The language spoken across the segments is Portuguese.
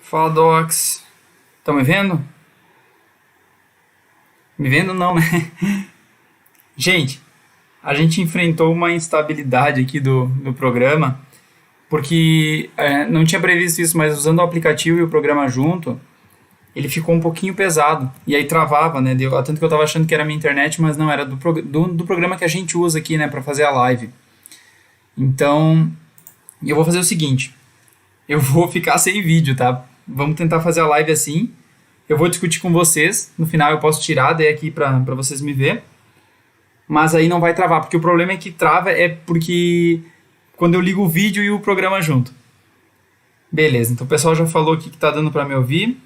Fala, Docs. Estão me vendo? Me vendo não, né? Gente, a gente enfrentou uma instabilidade aqui do programa, porque não tinha previsto isso, mas usando o aplicativo e o programa junto, ele ficou um pouquinho pesado. E aí travava, né? Tanto que eu tava achando que era minha internet, mas não, era do programa que a gente usa aqui, né, pra fazer a live. Então, eu vou fazer o seguinte. Eu vou ficar sem vídeo, tá? Vamos tentar fazer a live assim. Eu vou discutir com vocês. No final eu posso tirar daí aqui pra vocês me ver. Mas aí não vai travar, porque o problema é que trava porque quando eu ligo o vídeo e o programa junto. Beleza, então o pessoal já falou aqui que tá dando pra me ouvir.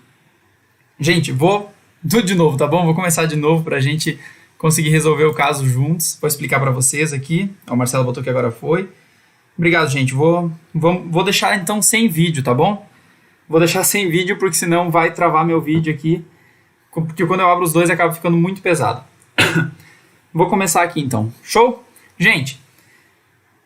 Gente, vou tudo de novo, tá bom? Vou começar de novo pra gente conseguir resolver o caso juntos. Vou explicar pra vocês aqui. O Marcelo botou que agora foi. Obrigado, gente. Vou deixar então sem vídeo, tá bom? Vou deixar sem vídeo porque senão vai travar meu vídeo aqui. Porque quando eu abro os dois acaba ficando muito pesado. Vou começar aqui então. Show? Gente,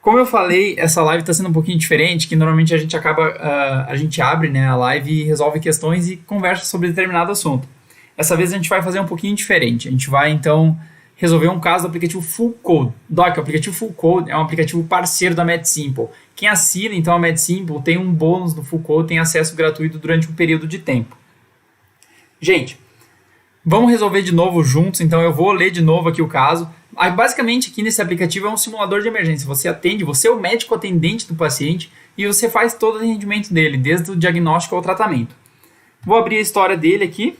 como eu falei, essa live está sendo um pouquinho diferente, que normalmente a gente a gente abre, né, a live e resolve questões e conversa sobre determinado assunto. Essa vez a gente vai fazer um pouquinho diferente. A gente vai então resolver um caso do aplicativo Full Code. Doc, o aplicativo Full Code é um aplicativo parceiro da MedSimple. Quem assina então a MedSimple tem um bônus do Full Code, tem acesso gratuito durante um período de tempo. Gente, vamos resolver de novo juntos, então eu vou ler de novo aqui o caso. Aí, basicamente aqui nesse aplicativo é um simulador de emergência. Você atende, você é o médico atendente do paciente e você faz todo o atendimento dele, desde o diagnóstico ao tratamento. Vou abrir a história dele aqui.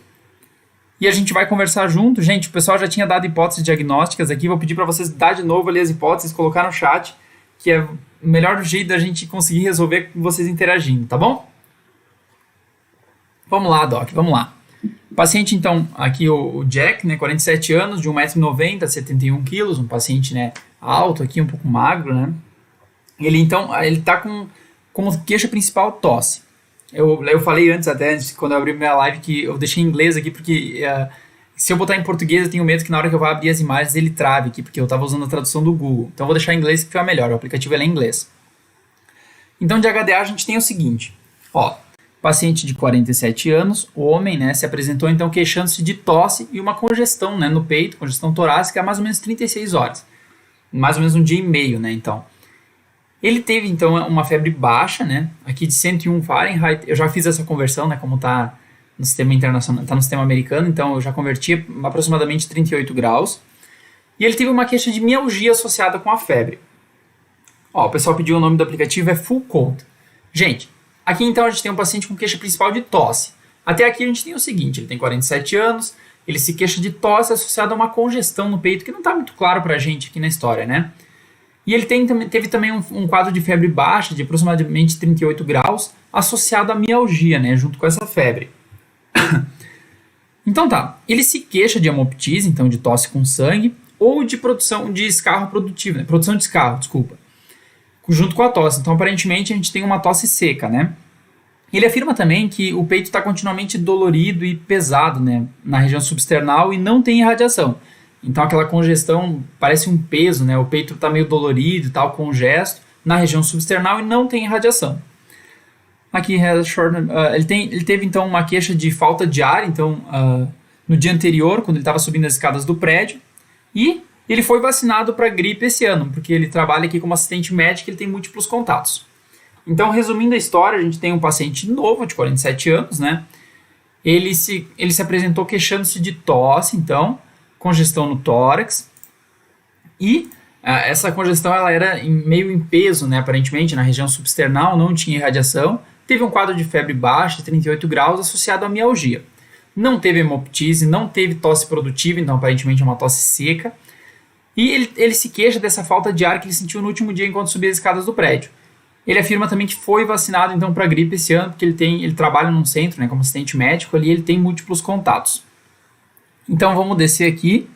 E a gente vai conversar junto. Gente, o pessoal já tinha dado hipóteses diagnósticas aqui. Vou pedir para vocês dar de novo ali as hipóteses, colocar no chat, que é o melhor jeito da gente conseguir resolver com vocês interagindo, tá bom? Vamos lá, Doc, vamos lá. O paciente, então, aqui o Jack, né, 47 anos, de 1,90 m, 71 kg, um paciente, né, alto aqui, um pouco magro, né? Ele tá com como queixa principal tosse. Eu falei antes até, quando eu abri minha live, que eu deixei em inglês aqui, porque se eu botar em português, eu tenho medo que na hora que eu vou abrir as imagens, ele trave aqui, porque eu estava usando a tradução do Google. Então eu vou deixar em inglês que fica melhor, o aplicativo é em inglês. Então de HDA a gente tem o seguinte, ó, paciente de 47 anos, homem, né, se apresentou então queixando-se de tosse e uma congestão, né, no peito, congestão torácica, há mais ou menos 36 horas. Mais ou menos um dia e meio, né, então. Ele teve, então, uma febre baixa, né, aqui de 101 Fahrenheit. Eu já fiz essa conversão, né, como está no sistema internacional, está no sistema americano, então eu já converti aproximadamente 38 graus. E ele teve uma queixa de mialgia associada com a febre. Ó, o pessoal pediu o nome do aplicativo, é Full Code. Gente, aqui então a gente tem um paciente com queixa principal de tosse. Até aqui a gente tem o seguinte, ele tem 47 anos, ele se queixa de tosse associada a uma congestão no peito, que não está muito claro pra gente aqui na história, né? E ele teve também um quadro de febre baixa, de aproximadamente 38 graus, associado à mialgia, né, junto com essa febre. Então tá, ele se queixa de hemoptise, então de tosse com sangue, ou de produção de escarro produtivo, né, produção de escarro, desculpa, junto com a tosse. Então aparentemente a gente tem uma tosse seca, né. Ele afirma também que o peito está continuamente dolorido e pesado, né, na região substernal e não tem irradiação. Então aquela congestão parece um peso, né? O peito está meio dolorido e tal, congesto, na região substernal e não tem irradiação. Aqui ele teve então uma queixa de falta de ar, então no dia anterior, quando ele estava subindo as escadas do prédio, e ele foi vacinado para gripe esse ano, porque ele trabalha aqui como assistente médico e ele tem múltiplos contatos. Então, resumindo a história, a gente tem um paciente novo, de 47 anos, né? Ele se apresentou queixando-se de tosse, então, congestão no tórax, e essa congestão ela era meio em peso, né, aparentemente, na região substernal, não tinha irradiação, teve um quadro de febre baixa, 38 graus, associado à mialgia. Não teve hemoptise, não teve tosse produtiva, então aparentemente é uma tosse seca, e ele se queixa dessa falta de ar que ele sentiu no último dia enquanto subia as escadas do prédio. Ele afirma também que foi vacinado então para gripe esse ano, porque ele trabalha num centro, né, como assistente médico, ali ele tem múltiplos contatos. Então vamos descer aqui,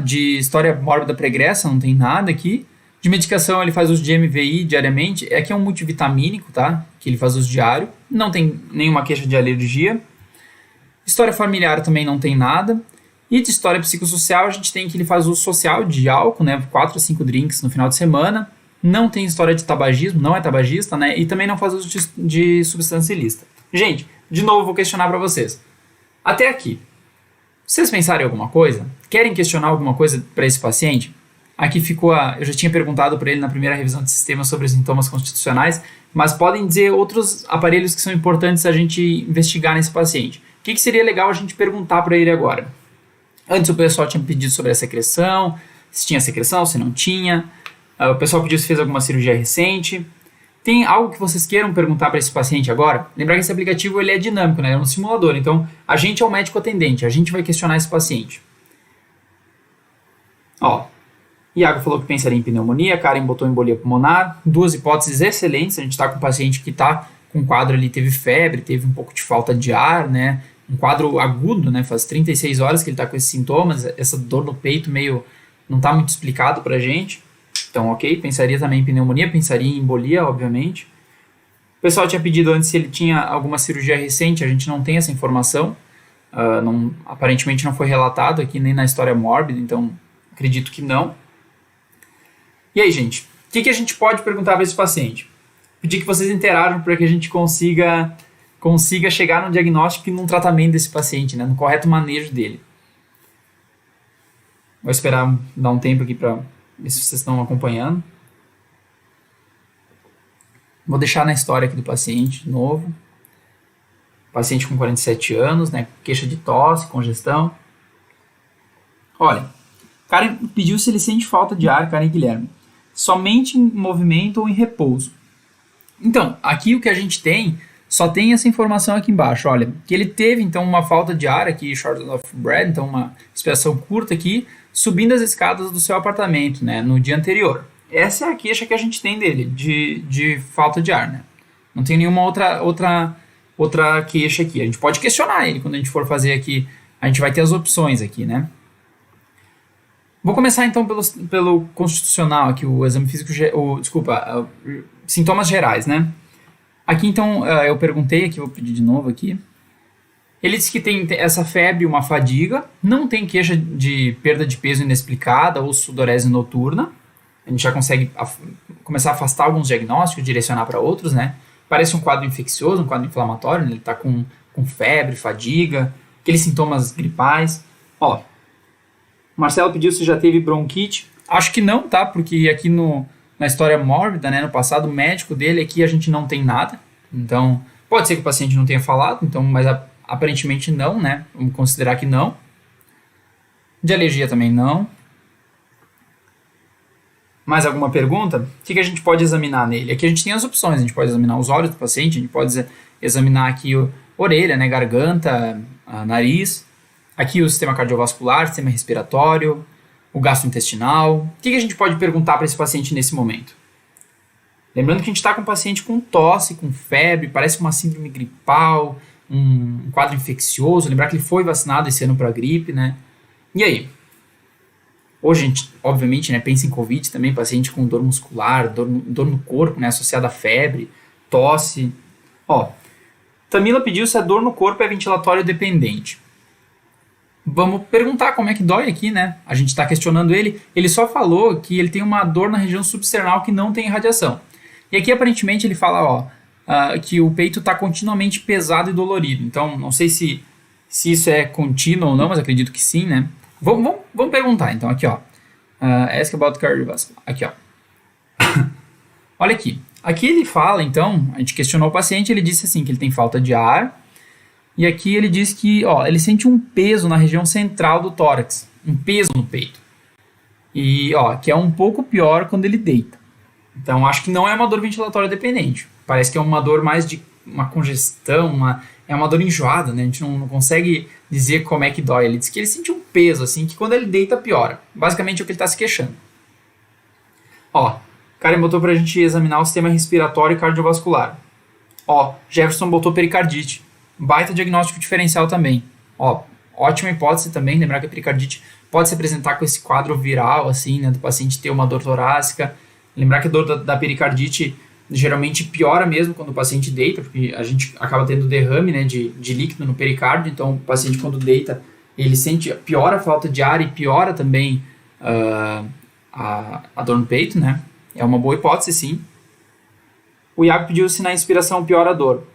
de história mórbida pregressa, não tem nada aqui. De medicação ele faz uso de MVI diariamente, aqui é um multivitamínico, tá? Que ele faz uso diário, não tem nenhuma queixa de alergia. História familiar também não tem nada. E de história psicossocial a gente tem que ele faz uso social de álcool, né? 4 a 5 drinks no final de semana. não tem história de tabagismo, não é tabagista, né? E também não faz uso de substância ilícita. Gente, de novo vou questionar para vocês. Até aqui, vocês pensaram em alguma coisa? Querem questionar alguma coisa para esse paciente? Aqui ficou eu já tinha perguntado para ele na primeira revisão de sistema sobre os sintomas constitucionais, mas podem dizer outros aparelhos que são importantes a gente investigar nesse paciente. O que seria legal a gente perguntar para ele agora? Antes o pessoal tinha pedido sobre a secreção, se tinha secreção, se não tinha. O pessoal pediu se fez alguma cirurgia recente. Tem algo que vocês queiram perguntar para esse paciente agora? Lembrar que esse aplicativo ele é dinâmico, né? É um simulador, então a gente é o médico atendente, a gente vai questionar esse paciente. Ó, Iago falou que pensaria em pneumonia, Karen botou embolia pulmonar, 2 hipóteses excelentes. A gente está com um paciente que está com um quadro ali, teve febre, teve um pouco de falta de ar, né? Um quadro agudo, né? Faz 36 horas que ele está com esses sintomas, essa dor no peito meio não está muito explicado pra gente. Então, ok, pensaria também em pneumonia, pensaria em embolia, obviamente. O pessoal tinha pedido antes se ele tinha alguma cirurgia recente, a gente não tem essa informação. Aparentemente não foi relatado aqui nem na história mórbida, então acredito que não. E aí, gente, o que a gente pode perguntar para esse paciente? Pedir que vocês interajam para que a gente consiga chegar no diagnóstico e no tratamento desse paciente, né, no correto manejo dele. Vou esperar dar um tempo aqui para ver se vocês estão acompanhando. Vou deixar na história aqui do paciente de novo. Paciente com 47 anos, né, queixa de tosse, congestão. Olha, Karen pediu se ele sente falta de ar, Karen e Guilherme. Somente em movimento ou em repouso. Então, aqui o que a gente tem, só tem essa informação aqui embaixo, olha, que ele teve então uma falta de ar aqui, short of breath, então uma respiração curta aqui, subindo as escadas do seu apartamento, né, no dia anterior. Essa é a queixa que a gente tem dele, de falta de ar, né. Não tem nenhuma outra queixa aqui. A gente pode questionar ele quando a gente for fazer aqui, a gente vai ter as opções aqui, né. Vou começar então pelo constitucional aqui, o exame físico, sintomas gerais, né? Aqui então eu perguntei, aqui vou pedir de novo aqui. Ele disse que tem essa febre, uma fadiga, não tem queixa de perda de peso inexplicada ou sudorese noturna. A gente já consegue começar a afastar alguns diagnósticos, direcionar para outros, né? Parece um quadro infeccioso, um quadro inflamatório, né? Ele está com febre, fadiga, aqueles sintomas gripais. Ó, Marcelo pediu se já teve bronquite. Acho que não, tá? Porque aqui na história mórbida, né, no passado médico dele, aqui a gente não tem nada. Então, pode ser que o paciente não tenha falado, então, mas aparentemente não, né? Vamos considerar que não. De alergia também não. Mais alguma pergunta? O que a gente pode examinar nele? Aqui a gente tem as opções. A gente pode examinar os olhos do paciente, a gente pode examinar aqui a orelha, né, garganta, nariz. Aqui o sistema cardiovascular, sistema respiratório, o gastrointestinal. O que a gente pode perguntar para esse paciente nesse momento? Lembrando que a gente está com um paciente com tosse, com febre, parece uma síndrome gripal, um quadro infeccioso. Lembrar que ele foi vacinado esse ano para gripe, né? E aí? Hoje a gente, obviamente, né, pensa em Covid também, paciente com dor muscular, dor no corpo, né, associada a febre, tosse. Ó, Tamila pediu se a dor no corpo é ventilatório dependente. Vamos perguntar como é que dói aqui, né? A gente está questionando ele. Ele só falou que ele tem uma dor na região substernal que não tem radiação. E aqui, aparentemente, ele fala que o peito está continuamente pesado e dolorido. Então, não sei se isso é contínuo ou não, mas acredito que sim, né? Vamos perguntar, então, aqui, ó. Ask about cardiovascular. Aqui, ó. Olha aqui. Aqui ele fala, então, a gente questionou o paciente, ele disse assim, que ele tem falta de ar. E aqui ele diz que ele sente um peso na região central do tórax, um peso no peito. E que é um pouco pior quando ele deita. Então acho que não é uma dor ventilatória dependente. Parece que é uma dor mais de uma congestão, é uma dor enjoada, né? A gente não consegue dizer como é que dói. Ele diz que ele sente um peso, assim, que quando ele deita piora. Basicamente é o que ele está se queixando. Karen botou pra gente examinar o sistema respiratório e cardiovascular. Jefferson botou pericardite. Baita diagnóstico diferencial também. Ótima hipótese também, lembrar que a pericardite pode se apresentar com esse quadro viral, assim, né, do paciente ter uma dor torácica. Lembrar que a dor da pericardite geralmente piora mesmo quando o paciente deita, porque a gente acaba tendo derrame, né, de líquido no pericárdio, então o paciente quando deita, ele piora a falta de ar e piora também a dor no peito, né. É uma boa hipótese, sim. O Iago pediu se na inspiração piora a dor.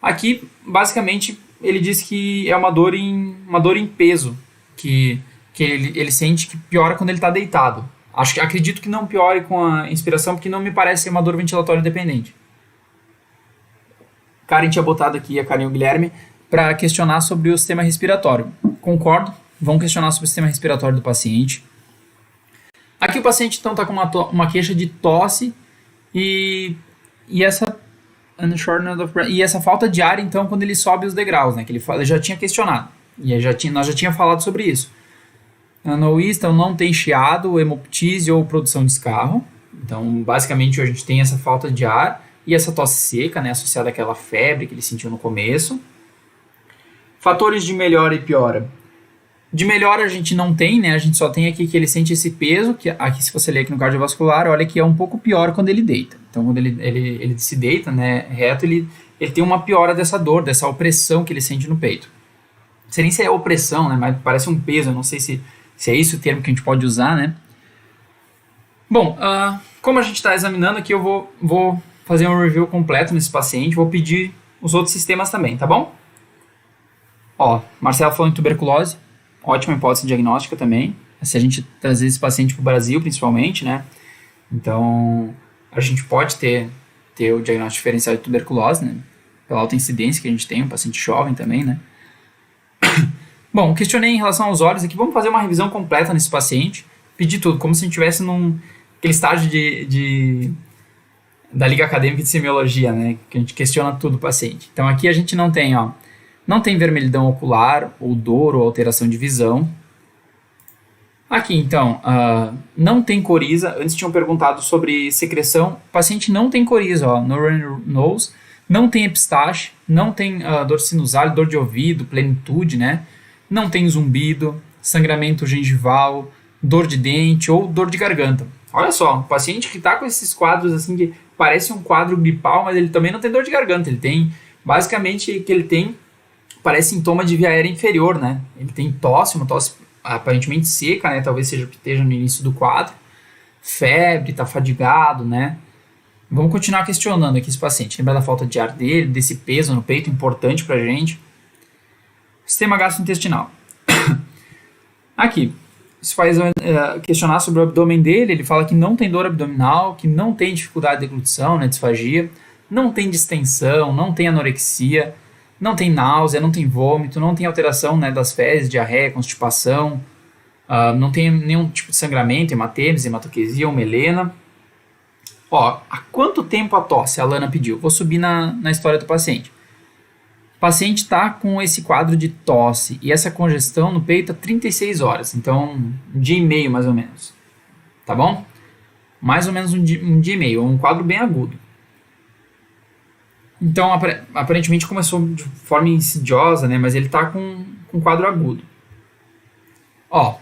Aqui, basicamente, ele diz que é uma dor em peso, que ele sente que piora quando ele está deitado. Acredito que não piore com a inspiração, porque não me parece ser uma dor ventilatória dependente. Karen tinha botado aqui, a Karen e o Guilherme, para questionar sobre o sistema respiratório. Concordo, vão questionar sobre o sistema respiratório do paciente. Aqui o paciente então está com uma queixa de tosse e essa falta de ar então quando ele sobe os degraus, né, que ele já tinha questionado. E nós já tínhamos falado sobre isso. Anuísta não tem chiado, hemoptise ou produção de escarro. Então, basicamente, a gente tem essa falta de ar e essa tosse seca, né, associada àquela febre que ele sentiu no começo. Fatores de melhora e piora. De melhora a gente não tem, né? A gente só tem aqui que ele sente esse peso, que aqui se você ler aqui no cardiovascular, olha que é um pouco pior quando ele deita. Então, quando ele se deita, né, reto, ele tem uma piora dessa dor, dessa opressão que ele sente no peito. Não sei nem se é opressão, né? Mas parece um peso, eu não sei se é isso o termo que a gente pode usar, né? Bom, como a gente está examinando aqui, eu vou fazer um review completo nesse paciente, vou pedir os outros sistemas também, tá bom? Ó, Marcelo falou em tuberculose, ótima hipótese diagnóstica também, se a gente trazer esse paciente para o Brasil, principalmente, né? Então, a gente pode ter o diagnóstico diferencial de tuberculose, né? Pela alta incidência que a gente tem, um paciente jovem também, né? Bom, questionei em relação aos olhos aqui, vamos fazer uma revisão completa nesse paciente, pedir tudo, como se a gente estivesse aquele estágio da Liga Acadêmica de Semiologia, né? Que a gente questiona tudo o paciente. Então aqui a gente não tem vermelhidão ocular, ou dor, ou alteração de visão. Aqui então, não tem coriza. Antes tinham perguntado sobre secreção. O paciente não tem coriza, no runny nose, não tem epistaxe, não tem dor sinusal, dor de ouvido, plenitude, né? Não tem zumbido, sangramento gengival, dor de dente ou dor de garganta. Olha só, o paciente que está com esses quadros assim que parece um quadro gripal, mas ele também não tem dor de garganta. Ele tem, basicamente, parece sintoma de via aérea inferior, né? Ele tem tosse, uma tosse aparentemente seca, né? Talvez seja o que esteja no início do quadro. Febre, está fadigado, né? Vamos continuar questionando aqui esse paciente. Lembra da falta de ar dele, desse peso no peito, importante pra gente. Sistema gastrointestinal. Aqui, se faz questionar sobre o abdômen dele, ele fala que não tem dor abdominal, que não tem dificuldade de deglutição, né, disfagia, não tem distensão, não tem anorexia, não tem náusea, não tem vômito, não tem alteração, né, das fezes, diarreia, constipação, não tem nenhum tipo de sangramento, hematêmese, hematoquesia ou melena. Ó, há quanto tempo a tosse? A Lana pediu. Vou subir na história do paciente. O paciente está com esse quadro de tosse e essa congestão no peito há 36 horas. Então, um dia e meio mais ou menos. Tá bom? Mais ou menos um dia e meio. Um quadro bem agudo. Então, aparentemente começou de forma insidiosa, né? Mas ele está com um quadro agudo. Ó,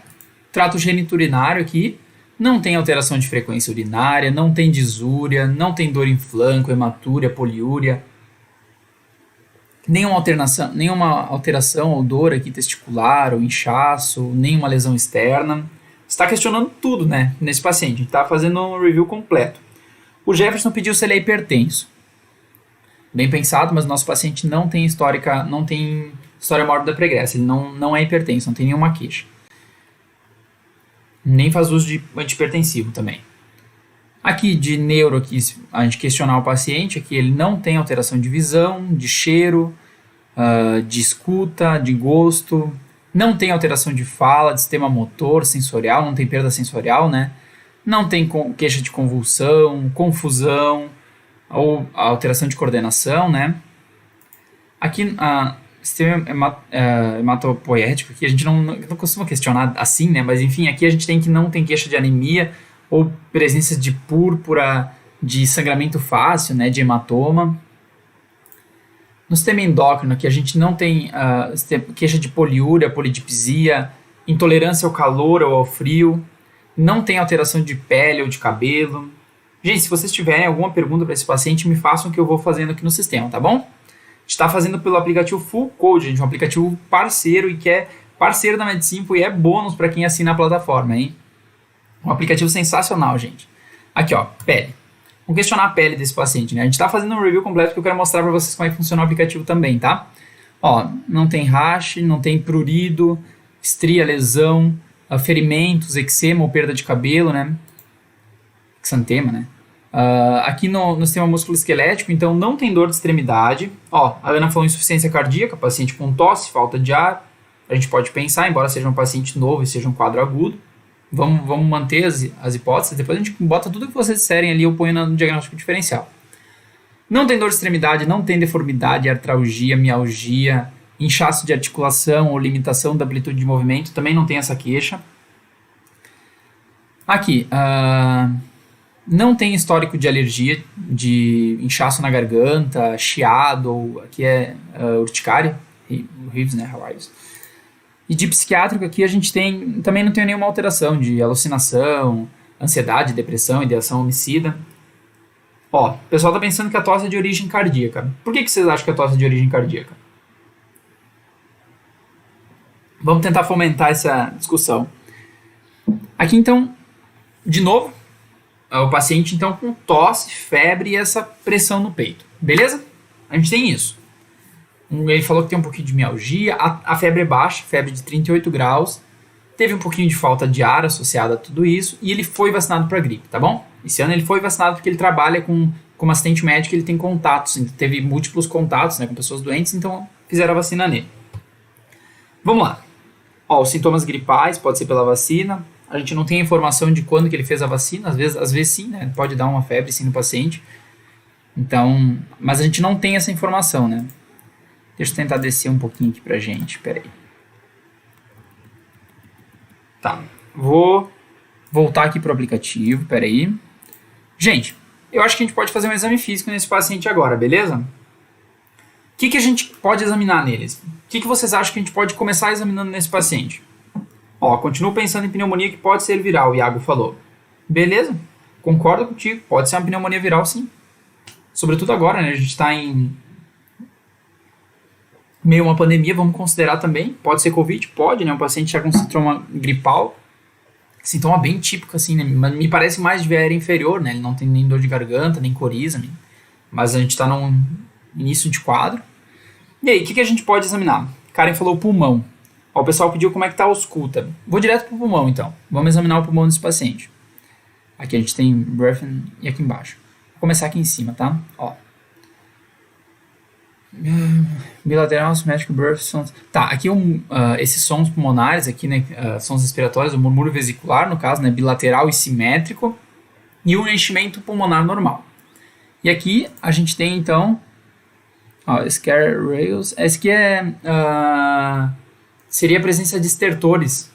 trato geniturinário aqui. Não tem alteração de frequência urinária, não tem disúria, não tem dor em flanco, hematúria, poliúria. Nenhuma alteração ou dor aqui testicular ou inchaço, nenhuma lesão externa. Está questionando tudo, né, nesse paciente. A gente está fazendo um review completo. O Jefferson pediu se ele é hipertenso. Bem pensado, mas o nosso paciente não tem história mórbida pregressa. Ele não é hipertenso, não tem nenhuma queixa. Nem faz uso de antihipertensivo também. Aqui de neuro, aqui, a gente questionar o paciente, aqui ele não tem alteração de visão, de cheiro, de escuta, de gosto, não tem alteração de fala, de sistema motor, sensorial, não tem perda sensorial, né? Não tem queixa de convulsão, confusão ou alteração de coordenação, né? Aqui, sistema hematopoético, que a gente não costuma questionar assim, né? Mas enfim, aqui a gente tem que não tem queixa de anemia ou presença de púrpura, de sangramento fácil, né? De hematoma. No sistema endócrino, aqui a gente não tem queixa de poliúria, polidipsia, intolerância ao calor ou ao frio, não tem alteração de pele ou de cabelo. Gente, se vocês tiverem alguma pergunta para esse paciente, me façam que eu vou fazendo aqui no sistema, tá bom? A gente está fazendo pelo aplicativo Full Code, gente, um aplicativo parceiro e que é parceiro da MedSimple e é bônus para quem assina a plataforma, hein? Um aplicativo sensacional, gente. Aqui, ó, pele. Vamos questionar a pele desse paciente, né? A gente está fazendo um review completo porque eu quero mostrar para vocês como é que funciona o aplicativo também, tá? Ó, não tem rash, não tem prurido, estria, lesão, ferimentos, eczema ou perda de cabelo, né? Exantema, né? Aqui no sistema musculoesquelético, então não tem dor de extremidade. Ó, a Ana falou insuficiência cardíaca, paciente com tosse, falta de ar. A gente pode pensar, embora seja um paciente novo e seja um quadro agudo. Vamos manter as hipóteses, depois a gente bota tudo que vocês disserem ali, eu ponho no diagnóstico diferencial. Não tem dor de extremidade, não tem deformidade, artralgia, mialgia, inchaço de articulação ou limitação da amplitude de movimento, também não tem essa queixa. Aqui, não tem histórico de alergia, de inchaço na garganta, chiado, ou aqui é urticária, Reeves, né, Hawaii. E de psiquiátrico aqui a gente também não tem nenhuma alteração de alucinação, ansiedade, depressão, ideação homicida. Ó, o pessoal tá pensando que a tosse é de origem cardíaca. Por que vocês acham que a tosse é de origem cardíaca? Vamos tentar fomentar essa discussão. Aqui então, de novo, o paciente então com tosse, febre e essa pressão no peito. Beleza? A gente tem isso. Ele falou que tem um pouquinho de mialgia, a febre é baixa, febre de 38 graus, teve um pouquinho de falta de ar associada a tudo isso, e ele foi vacinado para gripe, tá bom? Esse ano ele foi vacinado porque ele trabalha como assistente médico, ele tem contatos, teve múltiplos contatos, né, com pessoas doentes, então fizeram a vacina nele. Vamos lá. Ó, os sintomas gripais, pode ser pela vacina, a gente não tem informação de quando que ele fez a vacina, às vezes sim, né, pode dar uma febre sim no paciente, então, mas a gente não tem essa informação, né. Deixa eu tentar descer um pouquinho aqui pra gente, peraí. Tá, vou voltar aqui pro aplicativo, peraí. Gente, eu acho que a gente pode fazer um exame físico nesse paciente agora, beleza? O que a gente pode examinar neles? O que vocês acham que a gente pode começar examinando nesse paciente? Ó, continuo pensando em pneumonia que pode ser viral, o Iago falou. Beleza, concordo contigo, pode ser uma pneumonia viral sim. Sobretudo agora, né, a gente tá em meio a uma pandemia, vamos considerar também, pode ser Covid, pode, né, um paciente já com sintoma gripal, sintoma bem típico assim, né, mas me parece mais de via aérea inferior, né, ele não tem nem dor de garganta, nem coriza, mas a gente está num início de quadro. E aí, o que a gente pode examinar? Karen falou pulmão. Ó, o pessoal pediu como é que tá a ausculta. Vou direto pro pulmão então, vamos examinar o pulmão desse paciente. Aqui a gente tem breathing e aqui embaixo. Vou começar aqui em cima, tá? Ó. Bilateral, simétrico, birth, sons. Tá, aqui esses sons pulmonares, aqui, né, sons respiratórios, o murmúrio vesicular, no caso, né, bilateral e simétrico, e o enchimento pulmonar normal. E aqui a gente tem, então, scare rails. Esse aqui seria a presença de estertores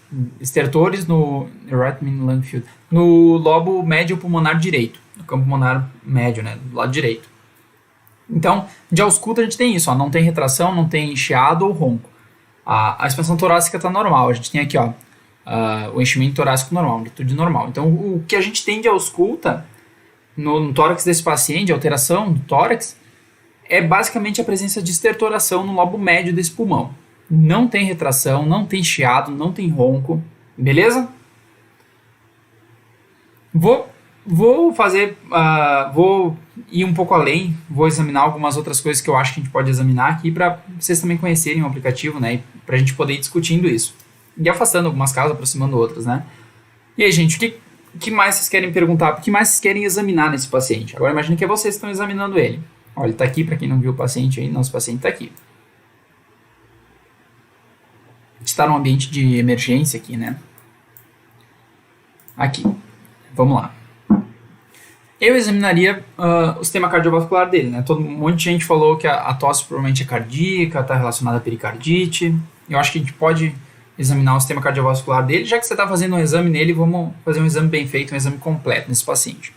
no right main lung field, no lobo médio pulmonar direito, no campo pulmonar médio, né, do lado direito. Então, de ausculta a gente tem isso, ó, não tem retração, não tem chiado ou ronco. A expansão torácica está normal, a gente tem aqui o enchimento torácico normal, amplitude normal. Então, o que a gente tem de ausculta no tórax desse paciente, alteração do tórax, é basicamente a presença de estertoração no lobo médio desse pulmão. Não tem retração, não tem chiado, não tem ronco, beleza? Vou ir um pouco além, vou examinar algumas outras coisas que eu acho que a gente pode examinar aqui para vocês também conhecerem o aplicativo, né, e para a gente poder ir discutindo isso. E afastando algumas causas, aproximando outras, né. E aí, gente, o que mais vocês querem perguntar? O que mais vocês querem examinar nesse paciente? Agora imagine que vocês estão examinando ele. Olha, ele está aqui, para quem não viu o paciente aí, nosso paciente está aqui. A gente está num ambiente de emergência aqui, né. Aqui, vamos lá. Eu examinaria o sistema cardiovascular dele, né? Um monte de gente falou que a tosse provavelmente é cardíaca, está relacionada à pericardite. Eu acho que a gente pode examinar o sistema cardiovascular dele. Já que você está fazendo um exame nele, vamos fazer um exame bem feito, um exame completo nesse paciente.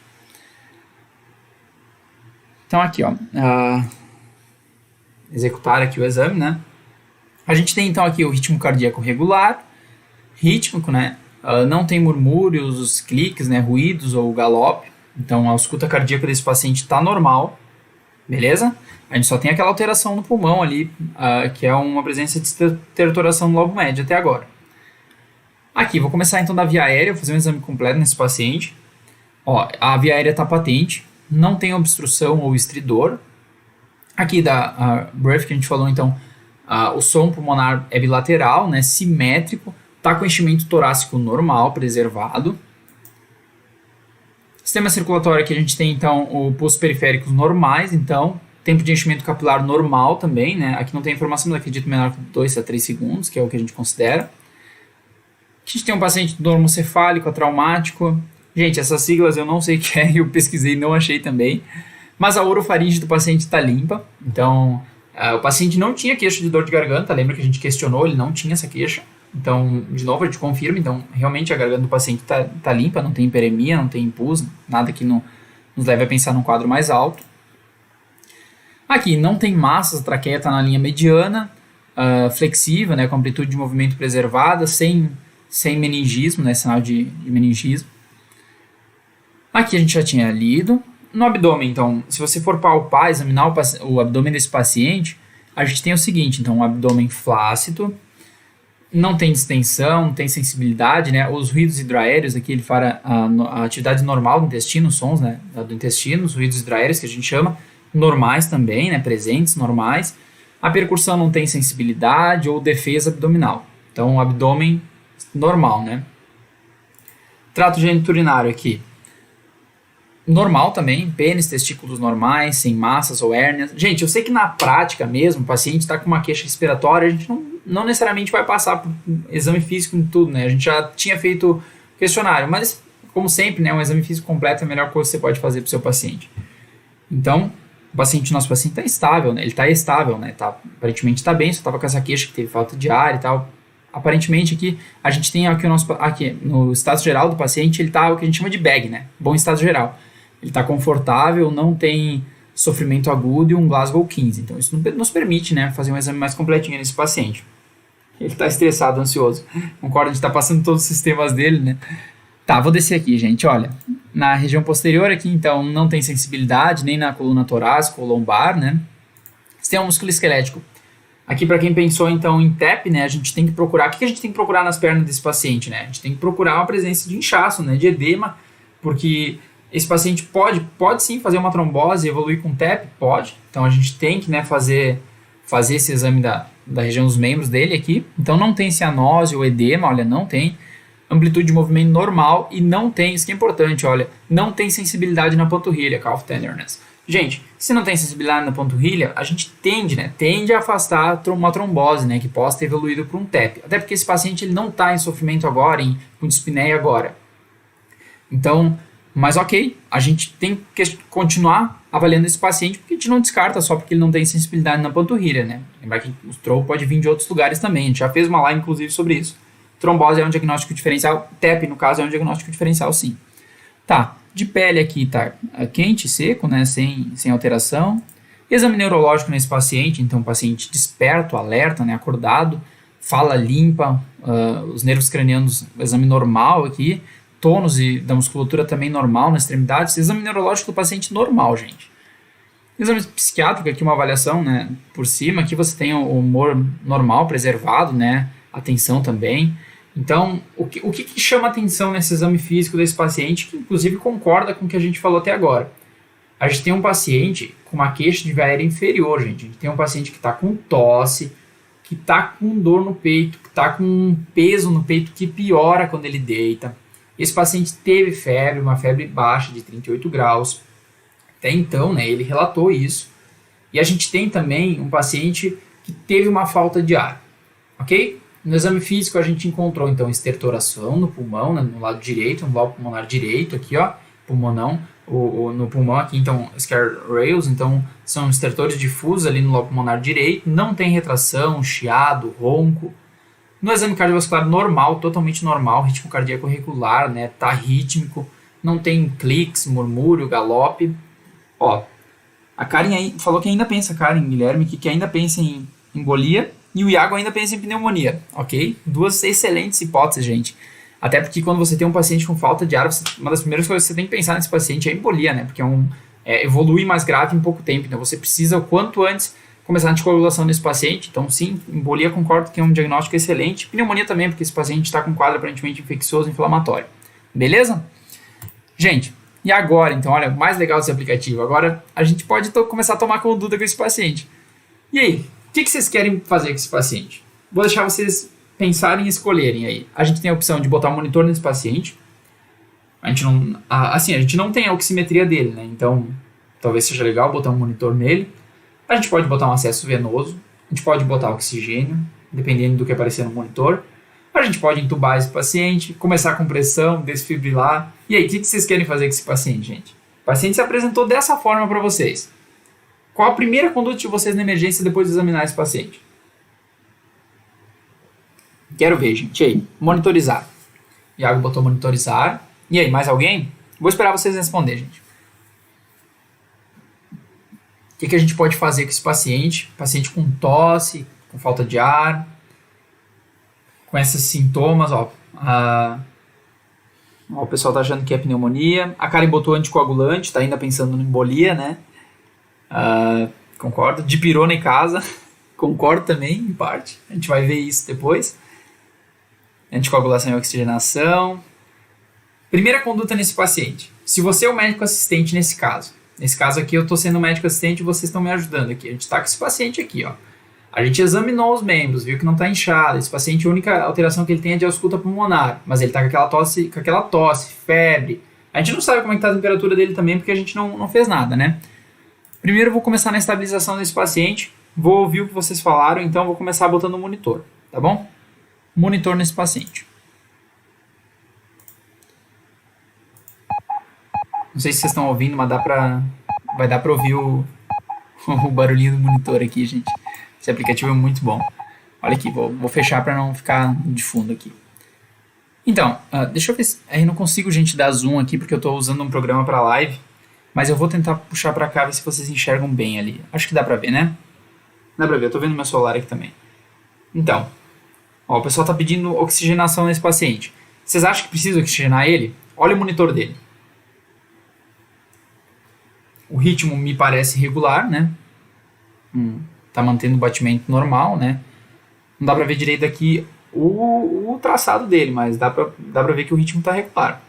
Então aqui, ó, executar aqui o exame, né? A gente tem então aqui o ritmo cardíaco regular, rítmico, né? Não tem murmúrios, cliques, né? Ruídos ou galope. Então, a ausculta cardíaca desse paciente está normal, beleza? A gente só tem aquela alteração no pulmão ali, que é uma presença de estertoração no lobo médio até agora. Aqui, vou começar então da via aérea, vou fazer um exame completo nesse paciente. Ó, a via aérea está patente, não tem obstrução ou estridor. Aqui da breath que a gente falou, então, o som pulmonar é bilateral, né, simétrico, está com enchimento torácico normal, preservado. Sistema circulatório aqui a gente tem, então, o pulsos periféricos normais, então, tempo de enchimento capilar normal também, né, aqui não tem informação, mas acredito menor que 2 a 3 segundos, que é o que a gente considera. A gente tem um paciente normocefálico, traumático. Gente, essas siglas eu não sei o que é, eu pesquisei e não achei também. Mas a orofaringe do paciente está limpa. Então, o paciente não tinha queixa de dor de garganta. Lembra que a gente questionou, ele não tinha essa queixa. Então, de novo, a gente confirma. Então, realmente a garganta do paciente está limpa, não tem hiperemia, não tem impulso, nada que nos leve a pensar num quadro mais alto. Aqui, não tem massas, a traqueia está na linha mediana, flexível, né, com amplitude de movimento preservada, sem meningismo, né, sinal de meningismo. Aqui a gente já tinha lido. No abdômen, então, se você for palpar, examinar o abdômen desse paciente, a gente tem o seguinte, então, um abdômen flácido, não tem distensão, não tem sensibilidade, né? Os ruídos hidroaéreos, aqui ele fala a atividade normal do intestino, os sons, né, do intestino, os ruídos hidroaéreos que a gente chama, normais também, né, presentes, normais. A percussão não tem sensibilidade ou defesa abdominal. Então, o abdômen normal, né? Trato geniturinário aqui. Normal também, pênis, testículos normais, sem massas ou hérnias. Gente, eu sei que na prática mesmo, o paciente está com uma queixa respiratória, a gente não necessariamente vai passar por exame físico em tudo, né? A gente já tinha feito questionário, mas como sempre, né, um exame físico completo é a melhor coisa que você pode fazer para o seu paciente. Então, nosso paciente está estável, né? Ele está estável, né? Aparentemente está bem, só estava com essa queixa que teve falta de ar e tal. Aparentemente aqui, a gente tem aqui no estado geral do paciente, ele está o que a gente chama de BEG, né? Bom estado geral. Ele está confortável, não tem sofrimento agudo e um Glasgow 15. Então, isso nos permite, né, fazer um exame mais completinho nesse paciente. Ele está estressado, ansioso. Concordo, a gente está passando todos os sistemas dele, né? Tá, vou descer aqui, gente. Olha, na região posterior aqui, então, não tem sensibilidade, nem na coluna torácica ou lombar, né? Sistema musculoesquelético. Aqui, para quem pensou, então, em TEP, né, a gente tem que procurar... O que a gente tem que procurar nas pernas desse paciente, né? A gente tem que procurar uma presença de inchaço, né, de edema, porque... Esse paciente pode sim fazer uma trombose e evoluir com TEP? Pode. Então, a gente tem que, né, fazer esse exame da região dos membros dele aqui. Então, não tem cianose ou edema, olha, não tem. Amplitude de movimento normal e não tem, isso que é importante, olha, não tem sensibilidade na panturrilha, calf tenderness. Gente, se não tem sensibilidade na panturrilha, a gente tende a afastar uma trombose, né, que possa ter evoluído para um TEP. Até porque esse paciente ele não está em sofrimento agora, com dispneia agora. Então... Mas ok, a gente tem que continuar avaliando esse paciente porque a gente não descarta só porque ele não tem sensibilidade na panturrilha, né? Lembrar que o stroke pode vir de outros lugares também, a gente já fez uma live inclusive sobre isso. Trombose é um diagnóstico diferencial, TEP no caso é um diagnóstico diferencial sim. Tá, de pele aqui tá quente, seco, né? Sem alteração. Exame neurológico nesse paciente, então paciente desperto, alerta, né? Acordado, fala limpa, os nervos cranianos, exame normal aqui. Tônus e da musculatura também normal na extremidade. Exame neurológico do paciente normal, gente. Exame psiquiátrico, aqui uma avaliação, né, por cima. Aqui você tem o humor normal, preservado, né, atenção também. Então, o que chama atenção nesse exame físico desse paciente, que inclusive concorda com o que a gente falou até agora? A gente tem um paciente com uma queixa de via aérea inferior, gente. A gente tem um paciente que está com tosse, que está com dor no peito, que está com um peso no peito que piora quando ele deita. Esse paciente teve febre, uma febre baixa de 38 graus. Até então, né, ele relatou isso. E a gente tem também um paciente que teve uma falta de ar. Ok? No exame físico a gente encontrou, então, estertoração no pulmão, né, no lado direito, no lobo pulmonar direito, aqui, ó, pulmonão, no pulmão aqui, então, scare rails, então, são estertores difusos ali no lobo pulmonar direito. Não tem retração, chiado, ronco. No exame cardiovascular normal, totalmente normal, ritmo cardíaco regular, né, tá rítmico, não tem cliques, murmúrio, galope. Ó, a Karen aí falou que ainda pensa, Karen, Guilherme, que ainda pensa em embolia, e o Iago ainda pensa em pneumonia, ok? Duas excelentes hipóteses, gente. Até porque quando você tem um paciente com falta de ar, uma das primeiras coisas que você tem que pensar nesse paciente é embolia, né, porque evolui mais grave em pouco tempo, então você precisa o quanto antes começar a anticoagulação nesse paciente. Então sim, embolia concordo que é um diagnóstico excelente. Pneumonia também, porque esse paciente está com quadro aparentemente infeccioso inflamatório. Beleza? Gente, E agora, então, olha, o mais legal desse aplicativo, agora a gente pode começar a tomar conduta com esse paciente. E aí, o que vocês querem fazer com esse paciente? Vou deixar vocês pensarem e escolherem aí. A gente tem a opção de botar um monitor nesse paciente. A gente não tem a oximetria dele, né? Então, talvez seja legal botar um monitor nele. A gente pode botar um acesso venoso. A gente pode botar oxigênio, dependendo do que aparecer no monitor. A gente pode entubar esse paciente, começar com pressão, desfibrilar. E aí, o que vocês querem fazer com esse paciente, gente? O paciente se apresentou dessa forma para vocês. Qual a primeira conduta de vocês na emergência depois de examinar esse paciente? Quero ver, gente. E aí, monitorizar. Iago botou monitorizar. E aí, mais alguém? Vou esperar vocês responder, gente. O que a gente pode fazer com esse paciente? Paciente com tosse, com falta de ar, com esses sintomas, ó. O pessoal tá achando que é pneumonia. A Karen botou anticoagulante, tá ainda pensando em embolia, né? Concordo. Dipirona em casa. Concordo também, em parte. A gente vai ver isso depois. Anticoagulação e oxigenação. Primeira conduta nesse paciente. Se você é o médico assistente nesse caso aqui eu estou sendo o médico assistente e vocês estão me ajudando aqui. A gente está com esse paciente aqui, ó. A gente examinou os membros, viu que não está inchado. Esse paciente, a única alteração que ele tem é de ausculta pulmonar, mas ele está com aquela tosse, febre. A gente não sabe como é que está a temperatura dele também, porque a gente não fez nada, né? Primeiro eu vou começar na estabilização desse paciente, vou ouvir o que vocês falaram, então eu vou começar botando o monitor, tá bom? Monitor nesse paciente. Não sei se vocês estão ouvindo, mas vai dar para ouvir o barulhinho do monitor aqui, gente. Esse aplicativo é muito bom. Olha aqui, vou fechar para não ficar de fundo aqui. Então, deixa eu ver se... Eu não consigo, gente, dar zoom aqui porque eu estou usando um programa para live, mas eu vou tentar puxar para cá ver se vocês enxergam bem ali. Acho que dá para ver, né? Dá para ver, eu estou vendo meu celular aqui também. Então, ó, o pessoal está pedindo oxigenação nesse paciente. Vocês acham que precisa oxigenar ele? Olha o monitor dele. O ritmo me parece regular, né? Tá mantendo o batimento normal, né? Não dá pra ver direito aqui o traçado dele, mas dá pra ver que o ritmo tá regular.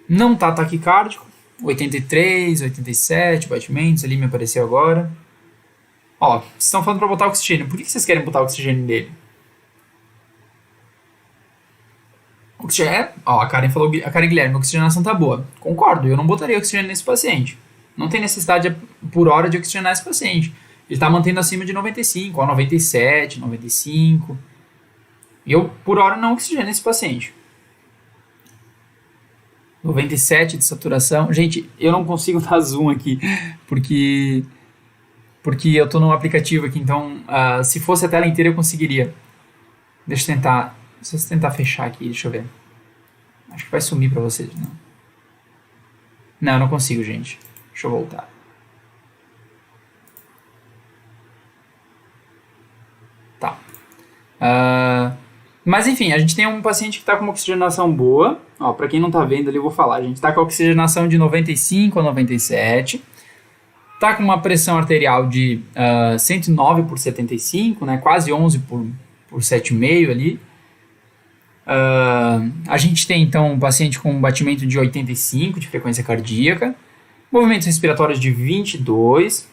Não tá taquicárdico. 83, 87 batimentos ali me apareceu agora. Ó, vocês estão falando pra botar oxigênio. Por que vocês querem botar oxigênio nele? Ó, a Karen Guilherme, a oxigenação tá boa. Concordo, eu não botaria oxigênio nesse paciente. Não tem necessidade por hora de oxigenar esse paciente. Ele tá mantendo acima de 95, ó, 97, 95. E eu, por hora, não oxigeno esse paciente. 97 de saturação. Gente, eu não consigo dar zoom aqui, porque eu tô no aplicativo aqui, então se fosse a tela inteira eu conseguiria. Deixa eu tentar fechar aqui, deixa eu ver. Acho que vai sumir pra vocês, não? Não, eu não consigo, gente. Deixa eu voltar. Tá. Mas enfim, a gente tem um paciente que está com uma oxigenação boa. Ó, para quem não está vendo ali, eu vou falar. A gente está com a oxigenação de 95 a 97. Está com uma pressão arterial de 109 por 75, né? Quase 11 por 7,5 ali. A gente tem então um paciente com um batimento de 85 de frequência cardíaca. Movimentos respiratórios de 22.